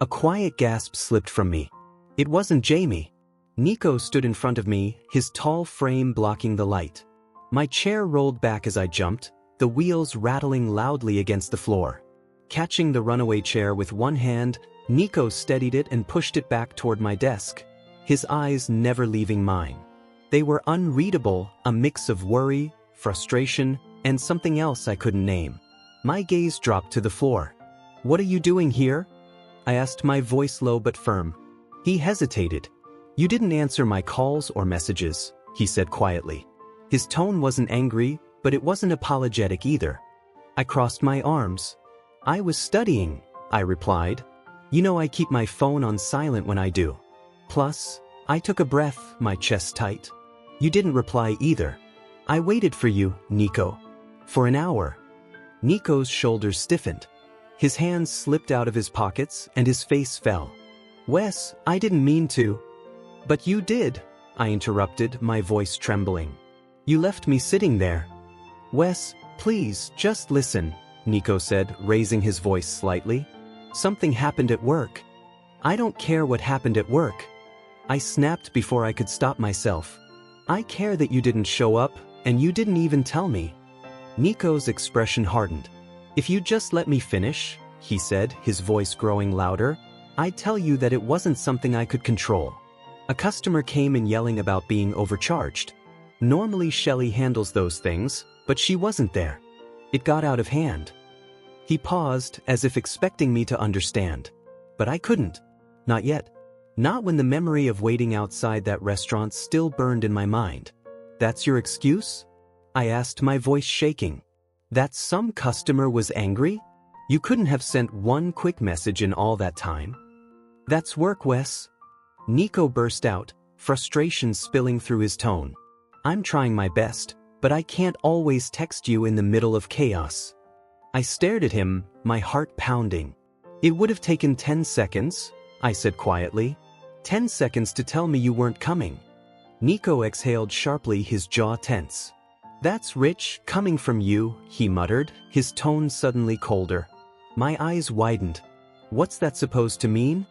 S1: A quiet gasp slipped from me. It wasn't Jamie. Nico stood in front of me, his tall frame blocking the light. My chair rolled back as I jumped, the wheels rattling loudly against the floor. Catching the runaway chair with one hand, Nico steadied it and pushed it back toward my desk, his eyes never leaving mine. They were unreadable, a mix of worry, frustration, and something else I couldn't name. My gaze dropped to the floor. "What are you doing here?" I asked, my voice low but firm. He hesitated. "You didn't answer my calls or messages," he said quietly. His tone wasn't angry, but it wasn't apologetic either. I crossed my arms. "I was studying," I replied. "You know I keep my phone on silent when I do. Plus," I took a breath, my chest tight. "You didn't reply either. I waited for you, Nico. For an hour." Nico's shoulders stiffened. His hands slipped out of his pockets and his face fell. "Wes, I didn't mean to." "But you did," I interrupted, my voice trembling. "You left me sitting there." "Wes, please, just listen," Nico said, raising his voice slightly. "Something happened at work." "I don't care what happened at work." I snapped before I could stop myself. I care that you didn't show up, and you didn't even tell me. Nico's expression hardened. If you just let me finish, he said, his voice growing louder, I'd tell you that it wasn't something I could control. A customer came in yelling about being overcharged. Normally Shelley handles those things, but she wasn't there. It got out of hand. He paused, as if expecting me to understand. But I couldn't. Not yet. Not when the memory of waiting outside that restaurant still burned in my mind. That's your excuse? I asked, my voice shaking. That some customer was angry? You couldn't have sent one quick message in all that time? That's work, Wes. Nico burst out, frustration spilling through his tone. I'm trying my best, but I can't always text you in the middle of chaos. I stared at him, my heart pounding. It would have taken 10 seconds, I said quietly. 10 seconds to tell me you weren't coming. Nico exhaled sharply, his jaw tense. That's rich, coming from you, he muttered, his tone suddenly colder. My eyes widened. What's that supposed to mean?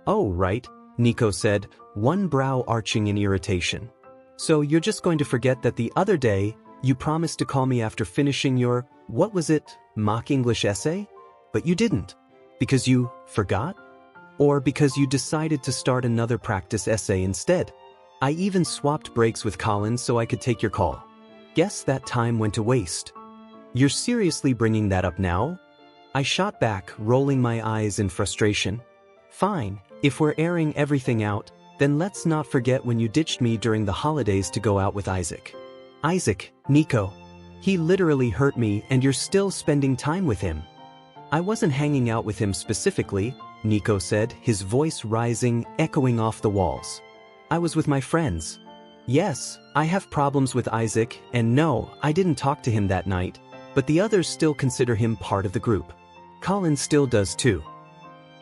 S1: Oh, right, Nico said, one brow arching in irritation. So you're just going to forget that the other day, you promised to call me after finishing your, what was it, mock English essay? But you didn't. Because you forgot? Or because you decided to start another practice essay instead? I even swapped breaks with Colin so I could take your call. Guess that time went to waste. You're seriously bringing that up now? I shot back, rolling my eyes in frustration. Fine, if we're airing everything out, then let's not forget when you ditched me during the holidays to go out with Isaac. Isaac, Nico. He literally hurt me and you're still spending time with him. I wasn't hanging out with him specifically, Nico said, his voice rising, echoing off the walls. I was with my friends. Yes, I have problems with Isaac, and no, I didn't talk to him that night, but the others still consider him part of the group. Colin still does too.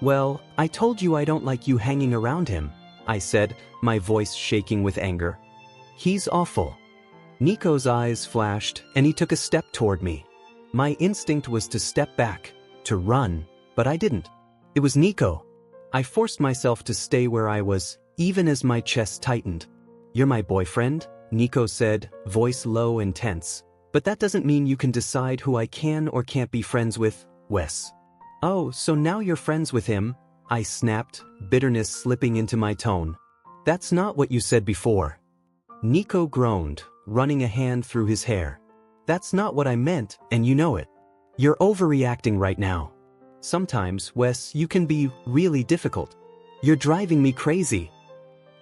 S1: Well, I told you I don't like you hanging around him, I said, my voice shaking with anger. He's awful. Nico's eyes flashed, and he took a step toward me. My instinct was to step back, to run, but I didn't. It was Nico. I forced myself to stay where I was, even as my chest tightened. You're my boyfriend, Nico said, voice low and tense. But that doesn't mean you can decide who I can or can't be friends with, Wes. Oh, so now you're friends with him? I snapped, bitterness slipping into my tone. That's not what you said before. Nico groaned, running a hand through his hair. That's not what I meant, and you know it. You're overreacting right now. Sometimes, Wes, you can be really difficult. You're driving me crazy.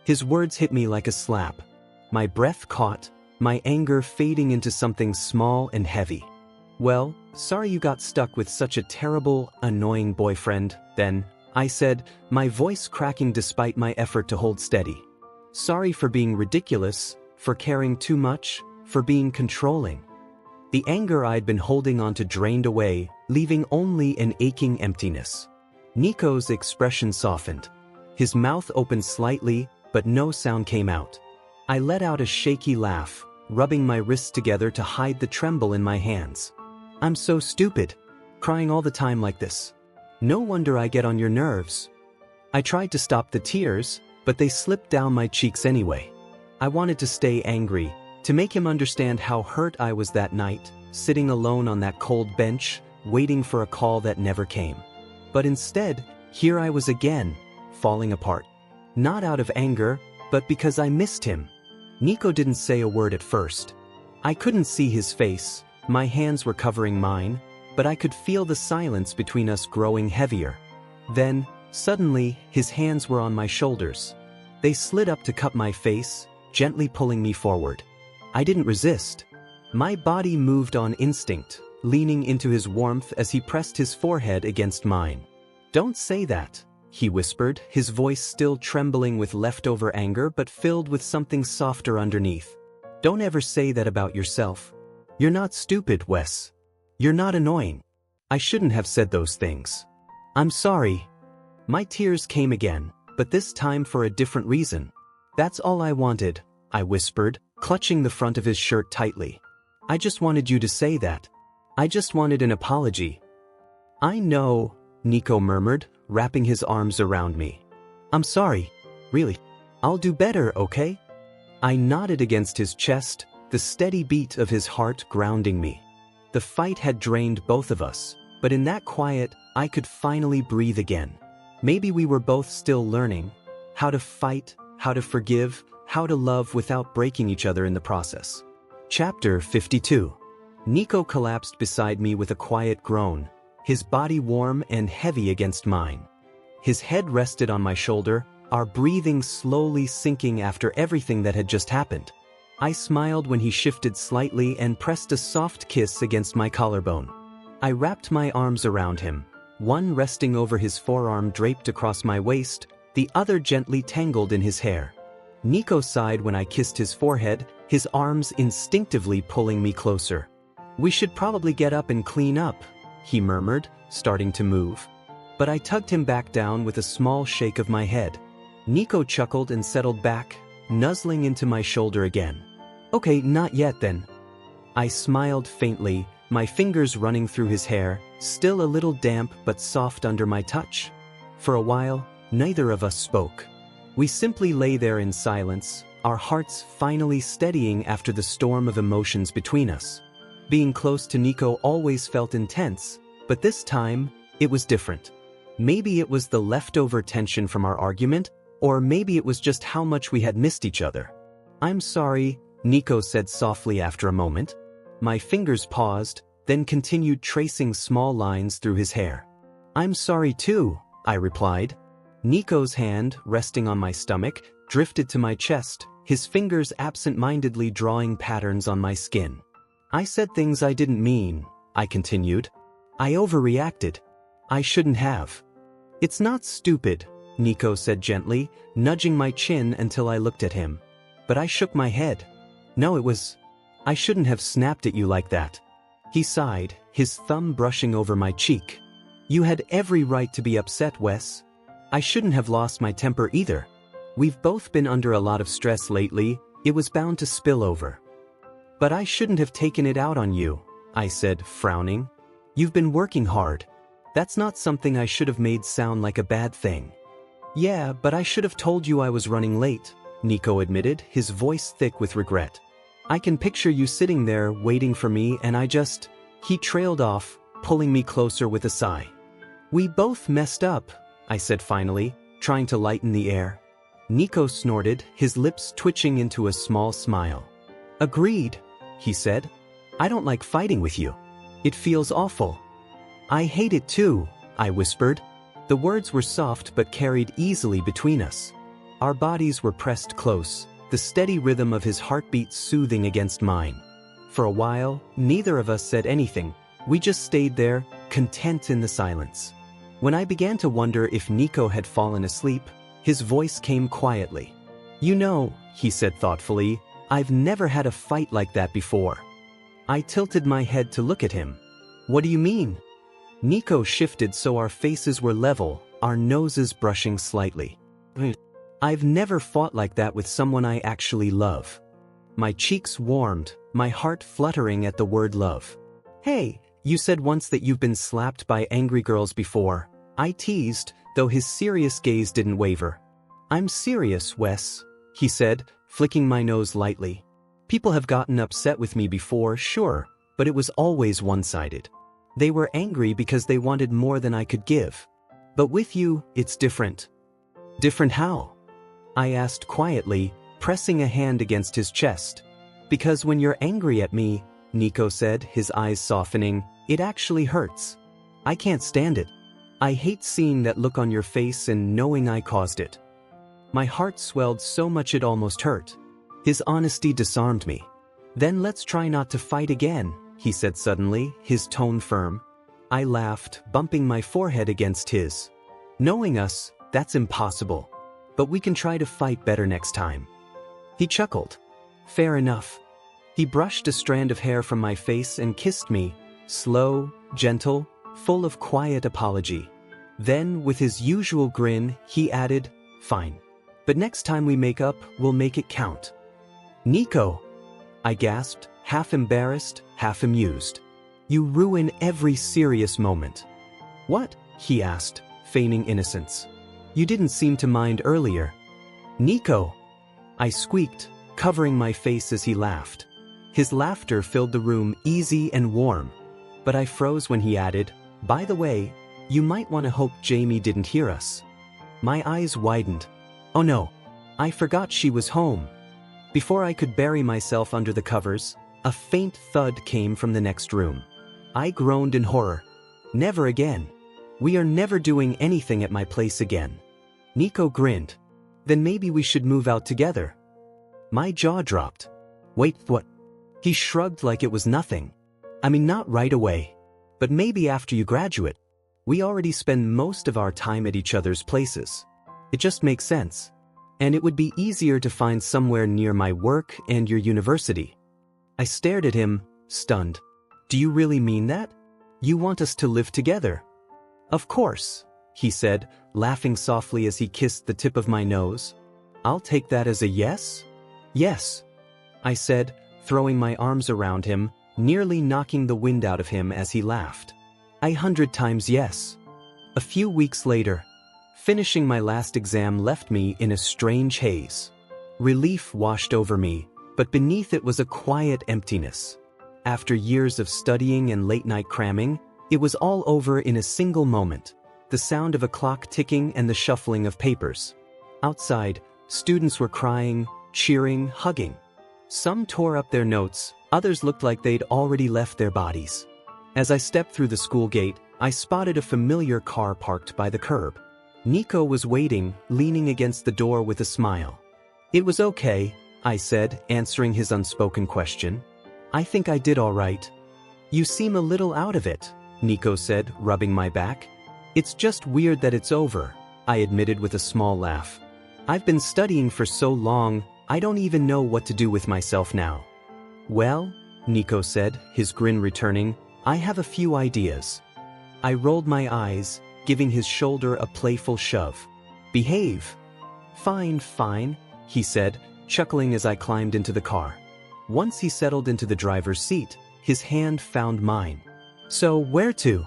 S1: His words hit me like a slap. My breath caught, my anger fading into something small and heavy. Well, sorry you got stuck with such a terrible, annoying boyfriend, then, I said, my voice cracking despite my effort to hold steady. Sorry for being ridiculous, for caring too much, for being controlling. The anger I'd been holding onto drained away, leaving only an aching emptiness. Nico's expression softened. His mouth opened slightly, but no sound came out. I let out a shaky laugh, rubbing my wrists together to hide the tremble in my hands. I'm so stupid, crying all the time like this. No wonder I get on your nerves. I tried to stop the tears, but they slipped down my cheeks anyway. I wanted to stay angry, to make him understand how hurt I was that night, sitting alone on that cold bench, waiting for a call that never came. But instead, here I was again, falling apart. Not out of anger, but because I missed him. Nico didn't say a word at first. I couldn't see his face, my hands were covering mine, but I could feel the silence between us growing heavier. Then, suddenly, his hands were on my shoulders. They slid up to cup my face, gently pulling me forward. I didn't resist. My body moved on instinct, leaning into his warmth as he pressed his forehead against mine. Don't say that, he whispered, his voice still trembling with leftover anger but filled with something softer underneath. Don't ever say that about yourself. You're not stupid, Wes. You're not annoying. I shouldn't have said those things. I'm sorry. My tears came again, but this time for a different reason. That's all I wanted, I whispered, clutching the front of his shirt tightly. I just wanted you to say that. I just wanted an apology. I know, Nico murmured, wrapping his arms around me. I'm sorry. Really. I'll do better, okay? I nodded against his chest, the steady beat of his heart grounding me. The fight had drained both of us, but in that quiet, I could finally breathe again. Maybe we were both still learning how to fight, how to forgive, how to love without breaking each other in the process. Chapter 52. Nico collapsed beside me with a quiet groan, his body warm and heavy against mine. His head rested on my shoulder, our breathing slowly sinking after everything that had just happened. I smiled when he shifted slightly and pressed a soft kiss against my collarbone. I wrapped my arms around him, one resting over his forearm draped across my waist, the other gently tangled in his hair. Nico sighed when I kissed his forehead, his arms instinctively pulling me closer. "We should probably get up and clean up," he murmured, starting to move. But I tugged him back down with a small shake of my head. Nico chuckled and settled back, nuzzling into my shoulder again. "Okay, not yet then." I smiled faintly, my fingers running through his hair, still a little damp but soft under my touch. For a while, neither of us spoke. We simply lay there in silence, our hearts finally steadying after the storm of emotions between us. Being close to Nico always felt intense, but this time, it was different. Maybe it was the leftover tension from our argument, or maybe it was just how much we had missed each other. "I'm sorry," Nico said softly after a moment. My fingers paused, then continued tracing small lines through his hair. "I'm sorry too," I replied. Nico's hand, resting on my stomach, drifted to my chest, his fingers absent-mindedly drawing patterns on my skin. "I said things I didn't mean," I continued. "I overreacted. I shouldn't have." "It's not stupid," Nico said gently, nudging my chin until I looked at him. But I shook my head. "No, I shouldn't have snapped at you like that." He sighed, his thumb brushing over my cheek. "You had every right to be upset, Wes. I shouldn't have lost my temper either. We've both been under a lot of stress lately, it was bound to spill over." "But I shouldn't have taken it out on you," I said, frowning. "You've been working hard. That's not something I should have made sound like a bad thing." "Yeah, but I should have told you I was running late," Nico admitted, his voice thick with regret. "I can picture you sitting there waiting for me and He trailed off, pulling me closer with a sigh. "We both messed up," I said finally, trying to lighten the air. Nico snorted, his lips twitching into a small smile. "Agreed," he said. "I don't like fighting with you. It feels awful." "I hate it too," I whispered. The words were soft but carried easily between us. Our bodies were pressed close, the steady rhythm of his heartbeat soothing against mine. For a while, neither of us said anything. We just stayed there, content in the silence. When I began to wonder if Nico had fallen asleep, his voice came quietly. "You know," he said thoughtfully, "I've never had a fight like that before." I tilted my head to look at him. "What do you mean?" Nico shifted so our faces were level, our noses brushing slightly. "I've never fought like that with someone I actually love." My cheeks warmed, my heart fluttering at the word love. "Hey, you said once that you've been slapped by angry girls before," I teased, though his serious gaze didn't waver. "I'm serious, Wes," he said, flicking my nose lightly. "People have gotten upset with me before, sure, but it was always one-sided. They were angry because they wanted more than I could give. But with you, it's different." "Different how?" I asked quietly, pressing a hand against his chest. "Because when you're angry at me," Nico said, his eyes softening, "it actually hurts. I can't stand it. I hate seeing that look on your face and knowing I caused it." My heart swelled so much it almost hurt. His honesty disarmed me. "Then let's try not to fight again," he said suddenly, his tone firm. I laughed, bumping my forehead against his. "Knowing us, that's impossible. But we can try to fight better next time." He chuckled. "Fair enough." He brushed a strand of hair from my face and kissed me, slow, gentle, full of quiet apology. Then, with his usual grin, he added, "Fine. But next time we make up, we'll make it count." "Nico," I gasped, half embarrassed, half amused. "You ruin every serious moment." "What?" he asked, feigning innocence. "You didn't seem to mind earlier." "Nico!" I squeaked, covering my face as he laughed. His laughter filled the room easy and warm. But I froze when he added, "By the way, you might want to hope Jamie didn't hear us." My eyes widened. Oh no, I forgot she was home. Before I could bury myself under the covers, a faint thud came from the next room. I groaned in horror. Never again. We are never doing anything at my place again. Nico grinned. Then maybe we should move out together. My jaw dropped. Wait, what? He shrugged like it was nothing. I mean, not right away. But maybe after you graduate. We already spend most of our time at each other's places. It just makes sense. And it would be easier to find somewhere near my work and your university. I stared at him, stunned. Do you really mean that? You want us to live together? Of course, he said, laughing softly as he kissed the tip of my nose. I'll take that as a yes? Yes, I said, throwing my arms around him, nearly knocking the wind out of him as he laughed. 100 times yes. A few weeks later, finishing my last exam left me in a strange haze. Relief washed over me, but beneath it was a quiet emptiness. After years of studying and late-night cramming, it was all over in a single moment. The sound of a clock ticking and the shuffling of papers. Outside, students were crying, cheering, hugging. Some tore up their notes, others looked like they'd already left their bodies. As I stepped through the school gate, I spotted a familiar car parked by the curb. Nico was waiting, leaning against the door with a smile. It was okay, I said, answering his unspoken question. I think I did all right. You seem a little out of it, Nico said, rubbing my back. It's just weird that it's over, I admitted with a small laugh. I've been studying for so long, I don't even know what to do with myself now. Well, Nico said, his grin returning, I have a few ideas. I rolled my eyes, giving his shoulder a playful shove. Behave. Fine, he said, chuckling as I climbed into the car. Once he settled into the driver's seat, his hand found mine. So where to?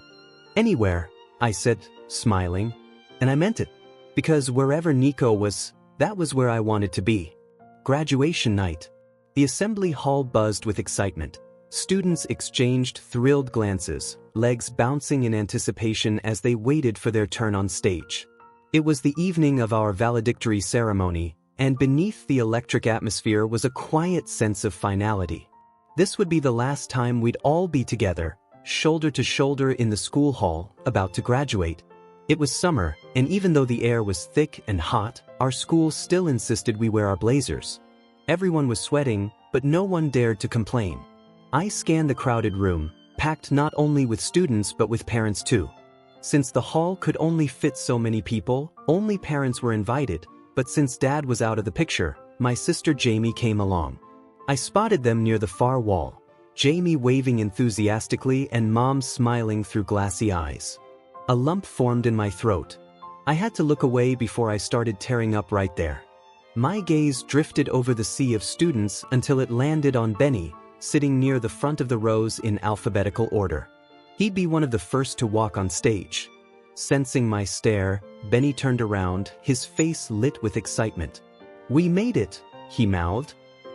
S1: Anywhere, I said, smiling. And I meant it. Because wherever Nico was, that was where I wanted to be. Graduation night. The assembly hall buzzed with excitement. Students exchanged thrilled glances, legs bouncing in anticipation as they waited for their turn on stage. It was the evening of our valedictory ceremony, and beneath the electric atmosphere was a quiet sense of finality. This would be the last time we'd all be together, shoulder to shoulder in the school hall, about to graduate. It was summer, and even though the air was thick and hot, our school still insisted we wear our blazers. Everyone was sweating, but no one dared to complain. I scanned the crowded room, packed not only with students but with parents too. Since the hall could only fit so many people, only parents were invited, but since Dad was out of the picture, my sister Jamie came along. I spotted them near the far wall, Jamie waving enthusiastically and Mom smiling through glassy eyes. A lump formed in my throat. I had to look away before I started tearing up right there. My gaze drifted over the sea of students until it landed on Benny, sitting near the front of the rows in alphabetical order. He'd be one of the first to walk on stage. Sensing my stare, Benny turned around, his face lit with excitement. We made it, he mouthed.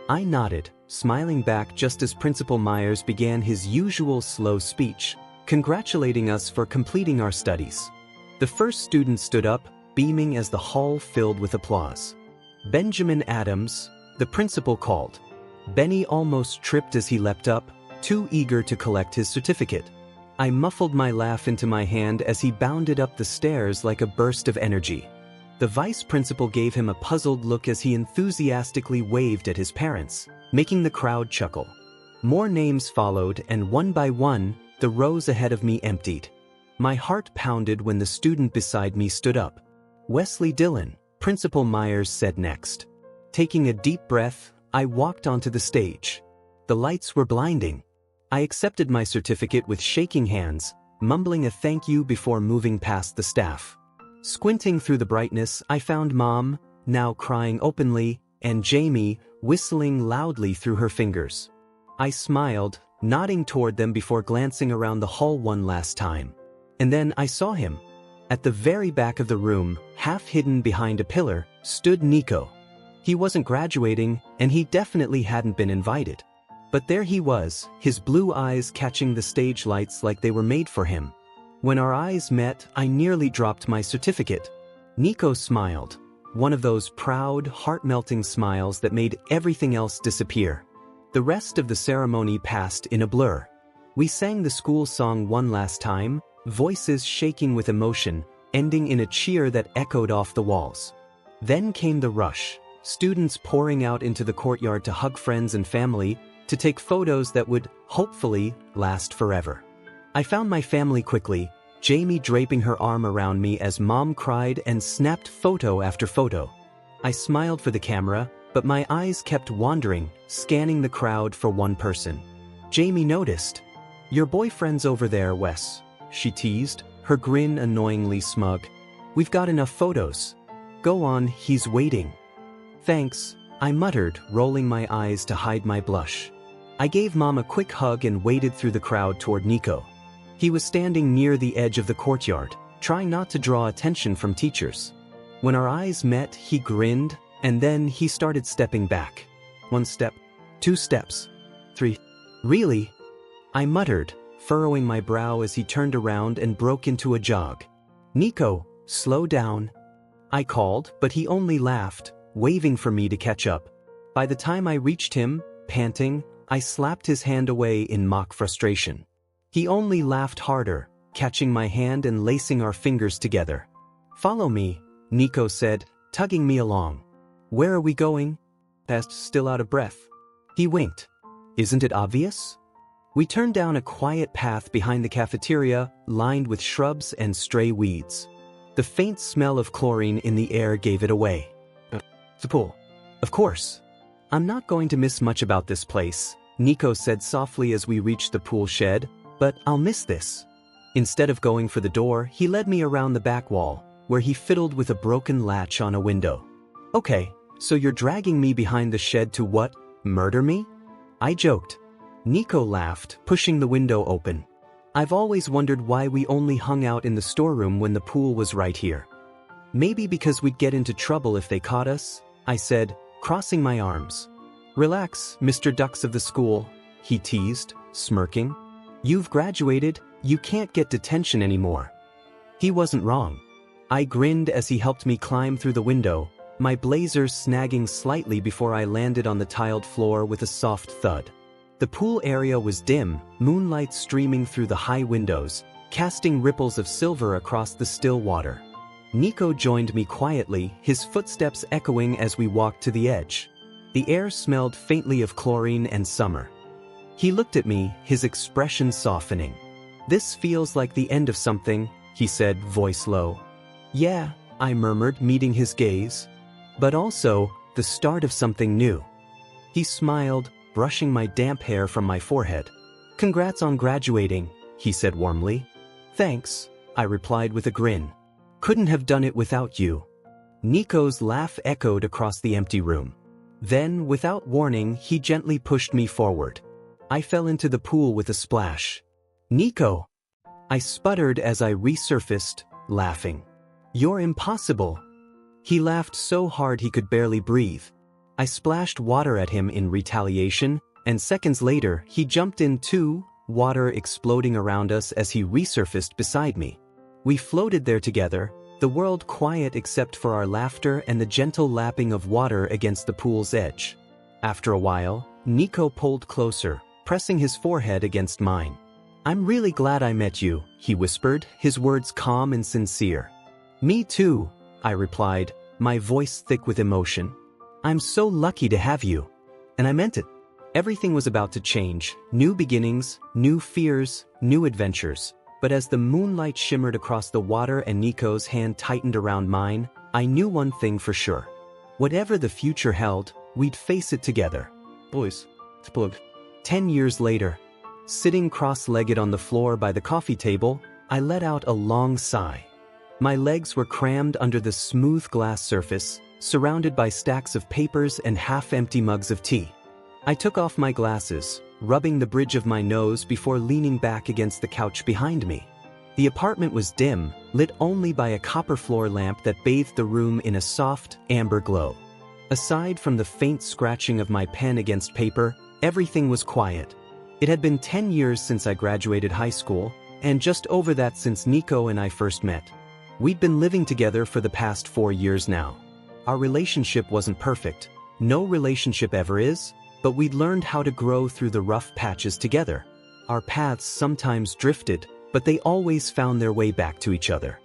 S1: I nodded, smiling back just as Principal Myers began his usual slow speech, congratulating us for completing our studies. The first student stood up, beaming as the hall filled with applause. Benjamin Adams, the principal called. Benny almost tripped as he leapt up, too eager to collect his certificate. I muffled my laugh into my hand as he bounded up the stairs like a burst of energy. The vice principal gave him a puzzled look as he enthusiastically waved at his parents, making the crowd chuckle. More names followed, and one by one, the rows ahead of me emptied. My heart pounded when the student beside me stood up. Wesley Dillon, Principal Myers said next. Taking a deep breath, I walked onto the stage. The lights were blinding. I accepted my certificate with shaking hands, mumbling a thank you before moving past the staff. Squinting through the brightness, I found Mom, now crying openly, and Jamie, whistling loudly through her fingers. I smiled, nodding toward them before glancing around the hall one last time. And then I saw him. At the very back of the room, half hidden behind a pillar, stood Nico. He wasn't graduating, and he definitely hadn't been invited. But there he was, his blue eyes catching the stage lights like they were made for him. When our eyes met, I nearly dropped my certificate. Nico smiled, one of those proud, heart-melting smiles that made everything else disappear. The rest of the ceremony passed in a blur. We sang the school song one last time, voices shaking with emotion, ending in a cheer that echoed off the walls. Then came the rush, students pouring out into the courtyard to hug friends and family, to take photos that would, hopefully, last forever. I found my family quickly, Jamie draping her arm around me as Mom cried and snapped photo after photo. I smiled for the camera, but my eyes kept wandering, scanning the crowd for one person. Jamie noticed. "Your boyfriend's over there, Wes," she teased, her grin annoyingly smug. "We've got enough photos. Go on, he's waiting." "Thanks," I muttered, rolling my eyes to hide my blush. I gave Mom a quick hug and waded through the crowd toward Nico. He was standing near the edge of the courtyard, trying not to draw attention from teachers. When our eyes met, he grinned, and then he started stepping back. 1 step, 2 steps, 3. "Really?" I muttered, furrowing my brow as he turned around and broke into a jog. "Nico, slow down," I called, but he only laughed, waving for me to catch up. By the time I reached him, panting, I slapped his hand away in mock frustration. He only laughed harder, catching my hand and lacing our fingers together. "Follow me," Nico said, tugging me along. "Where are we going?" I asked, still out of breath. He winked. "Isn't it obvious?" We turned down a quiet path behind the cafeteria, lined with shrubs and stray weeds. The faint smell of chlorine in the air gave it away. "The pool." "Of course. I'm not going to miss much about this place," Nico said softly as we reached the pool shed, "but I'll miss this." Instead of going for the door, he led me around the back wall, where he fiddled with a broken latch on a window. "Okay, so you're dragging me behind the shed to what, murder me?" I joked. Nico laughed, pushing the window open. "I've always wondered why we only hung out in the storeroom when the pool was right here. Maybe because we'd get into trouble if they caught us," I said, crossing my arms. "Relax, Mr. Ducks of the school," he teased, smirking. "You've graduated, you can't get detention anymore." He wasn't wrong. I grinned as he helped me climb through the window, my blazer snagging slightly before I landed on the tiled floor with a soft thud. The pool area was dim, moonlight streaming through the high windows, casting ripples of silver across the still water. Nico joined me quietly, his footsteps echoing as we walked to the edge. The air smelled faintly of chlorine and summer. He looked at me, his expression softening. "This feels like the end of something," he said, voice low. "Yeah," I murmured, meeting his gaze. "But also, the start of something new." He smiled, brushing my damp hair from my forehead. "Congrats on graduating," he said warmly. "Thanks," I replied with a grin. "Couldn't have done it without you." Nico's laugh echoed across the empty room. Then, without warning, he gently pushed me forward. I fell into the pool with a splash. "Nico!" I sputtered as I resurfaced, laughing. "You're impossible." He laughed so hard he could barely breathe. I splashed water at him in retaliation, and seconds later, he jumped in too, water exploding around us as he resurfaced beside me. We floated there together, the world quiet except for our laughter and the gentle lapping of water against the pool's edge. After a while, Nico pulled closer, pressing his forehead against mine. "I'm really glad I met you," he whispered, his words calm and sincere. "Me too," I replied, my voice thick with emotion. "I'm so lucky to have you." And I meant it. Everything was about to change, new beginnings, new fears, new adventures. But as the moonlight shimmered across the water and Nico's hand tightened around mine, I knew one thing for sure. Whatever the future held, we'd face it together. Boys, it's plug. 10 years later, sitting cross-legged on the floor by the coffee table, I let out a long sigh. My legs were crammed under the smooth glass surface, surrounded by stacks of papers and half-empty mugs of tea. I took off my glasses, rubbing the bridge of my nose before leaning back against the couch behind me. The apartment was dim, lit only by a copper floor lamp that bathed the room in a soft, amber glow. Aside from the faint scratching of my pen against paper, everything was quiet. It had been 10 years since I graduated high school, and just over that since Nico and I first met. We'd been living together for the past 4 years now. Our relationship wasn't perfect. No relationship ever is, but we'd learned how to grow through the rough patches together. Our paths sometimes drifted, but they always found their way back to each other.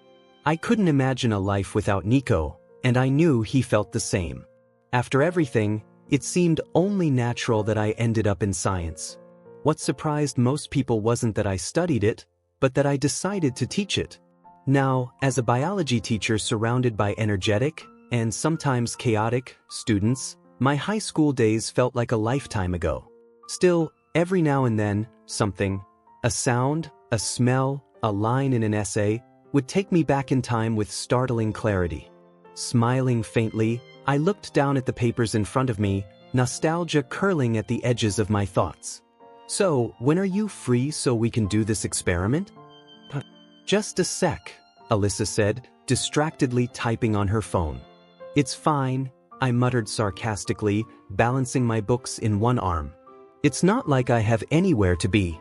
S1: I couldn't imagine a life without Nico, and I knew he felt the same. After everything, it seemed only natural that I ended up in science. What surprised most people wasn't that I studied it, but that I decided to teach it. Now, as a biology teacher surrounded by energetic, and sometimes chaotic, students, my high school days felt like a lifetime ago. Still, every now and then, something, a sound, a smell, a line in an essay, would take me back in time with startling clarity. Smiling faintly, I looked down at the papers in front of me, nostalgia curling at the edges of my thoughts. "So, when are you free so we can do this experiment?" "Just a sec," Alyssa said, distractedly typing on her phone. "It's fine," I muttered sarcastically, balancing my books in one arm. "It's not like I have anywhere to be."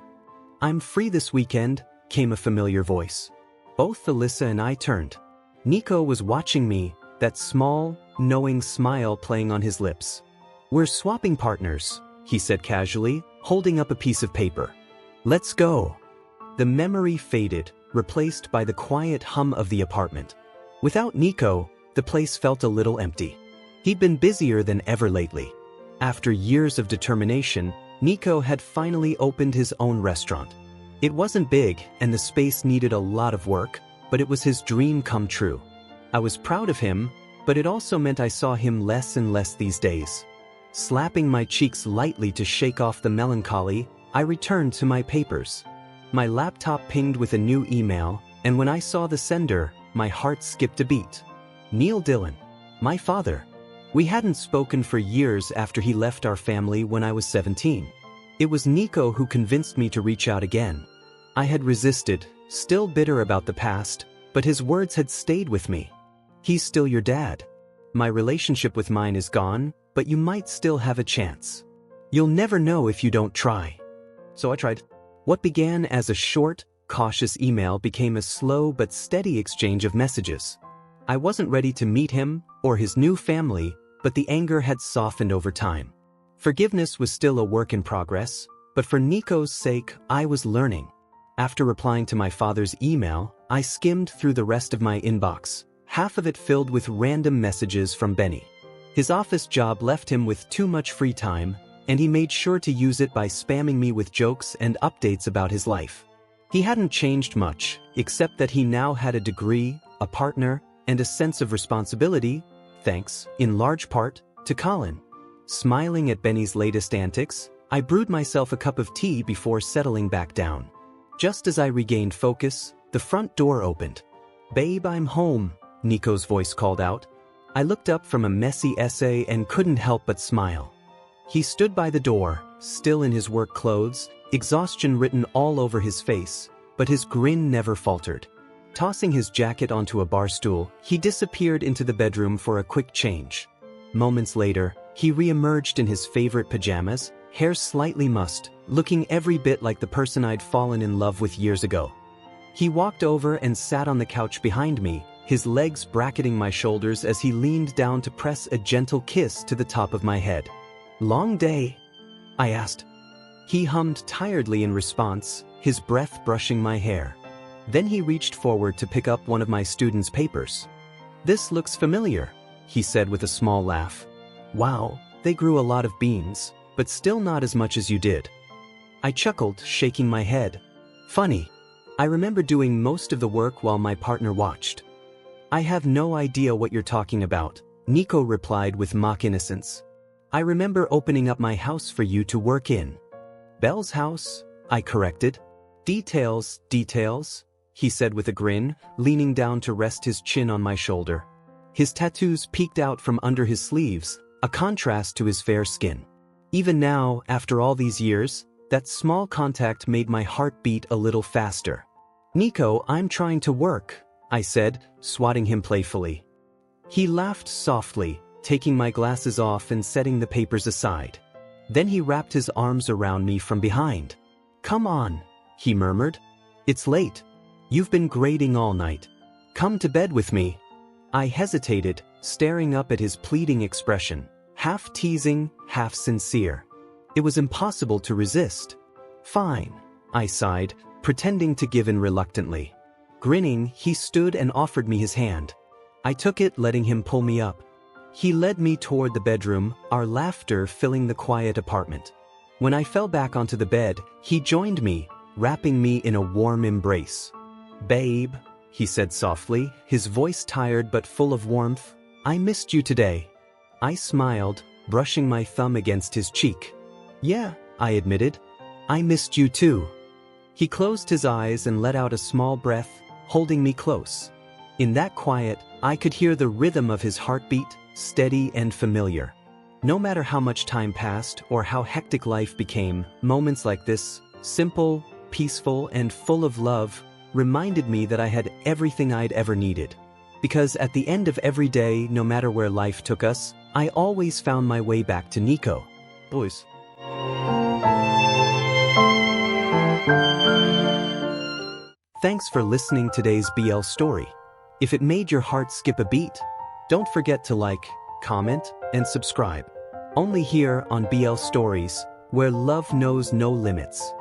S1: "I'm free this weekend," came a familiar voice. Both Alyssa and I turned. Nico was watching me, that small, knowing smile playing on his lips. "We're swapping partners," he said casually, holding up a piece of paper. "Let's go." The memory faded, replaced by the quiet hum of the apartment. Without Nico, the place felt a little empty. He'd been busier than ever lately. After years of determination, Nico had finally opened his own restaurant. It wasn't big, and the space needed a lot of work, but it was his dream come true. I was proud of him, but it also meant I saw him less and less these days. Slapping my cheeks lightly to shake off the melancholy, I returned to my papers. My laptop pinged with a new email, and when I saw the sender, my heart skipped a beat. Neil Dillon, my father. We hadn't spoken for years after he left our family when I was 17. It was Nico who convinced me to reach out again. I had resisted, still bitter about the past, but his words had stayed with me. "He's still your dad. My relationship with mine is gone, but you might still have a chance. You'll never know if you don't try." So I tried. What began as a short, cautious email became a slow but steady exchange of messages. I wasn't ready to meet him or his new family, but the anger had softened over time. Forgiveness was still a work in progress, but for Nico's sake, I was learning. After replying to my father's email, I skimmed through the rest of my inbox, half of it filled with random messages from Benny. His office job left him with too much free time, and he made sure to use it by spamming me with jokes and updates about his life. He hadn't changed much, except that he now had a degree, a partner, and a sense of responsibility, thanks, in large part, to Colin. Smiling at Benny's latest antics, I brewed myself a cup of tea before settling back down. Just as I regained focus, the front door opened. "Babe, I'm home," Nico's voice called out. I looked up from a messy essay and couldn't help but smile. He stood by the door, still in his work clothes, exhaustion written all over his face, but his grin never faltered. Tossing his jacket onto a bar stool, he disappeared into the bedroom for a quick change. Moments later, he re-emerged in his favorite pajamas, hair slightly mussed, looking every bit like the person I'd fallen in love with years ago. He walked over and sat on the couch behind me, his legs bracketing my shoulders as he leaned down to press a gentle kiss to the top of my head. "Long day?" I asked. He hummed tiredly in response, his breath brushing my hair. Then he reached forward to pick up one of my students' papers. "This looks familiar," he said with a small laugh. "Wow, they grew a lot of beans, but still not as much as you did." I chuckled, shaking my head. "Funny. I remember doing most of the work while my partner watched." "I have no idea what you're talking about," Nico replied with mock innocence. "I remember opening up my house for you to work in." "Belle's house," I corrected. Details," he said with a grin, leaning down to rest his chin on my shoulder. His tattoos peeked out from under his sleeves, a contrast to his fair skin. Even now, after all these years, that small contact made my heart beat a little faster. "Nico, I'm trying to work," I said, swatting him playfully. He laughed softly, taking my glasses off and setting the papers aside. Then he wrapped his arms around me from behind. "Come on," he murmured. "It's late. You've been grading all night. Come to bed with me." I hesitated, staring up at his pleading expression, half teasing, half sincere. It was impossible to resist. "Fine," I sighed, pretending to give in reluctantly. Grinning, he stood and offered me his hand. I took it, letting him pull me up. He led me toward the bedroom, our laughter filling the quiet apartment. When I fell back onto the bed, he joined me, wrapping me in a warm embrace. "Babe," he said softly, his voice tired but full of warmth, "I missed you today." I smiled, brushing my thumb against his cheek. "Yeah," I admitted. "I missed you too." He closed his eyes and let out a small breath, holding me close. In that quiet, I could hear the rhythm of his heartbeat, steady and familiar. No matter how much time passed or how hectic life became, moments like this, simple, peaceful, and full of love, reminded me that I had everything I'd ever needed. Because at the end of every day, no matter where life took us, I always found my way back to Nico. Boys. Thanks for listening to today's BL story. If it made your heart skip a beat, don't forget to like, comment, and subscribe. Only here on BL Stories, where love knows no limits.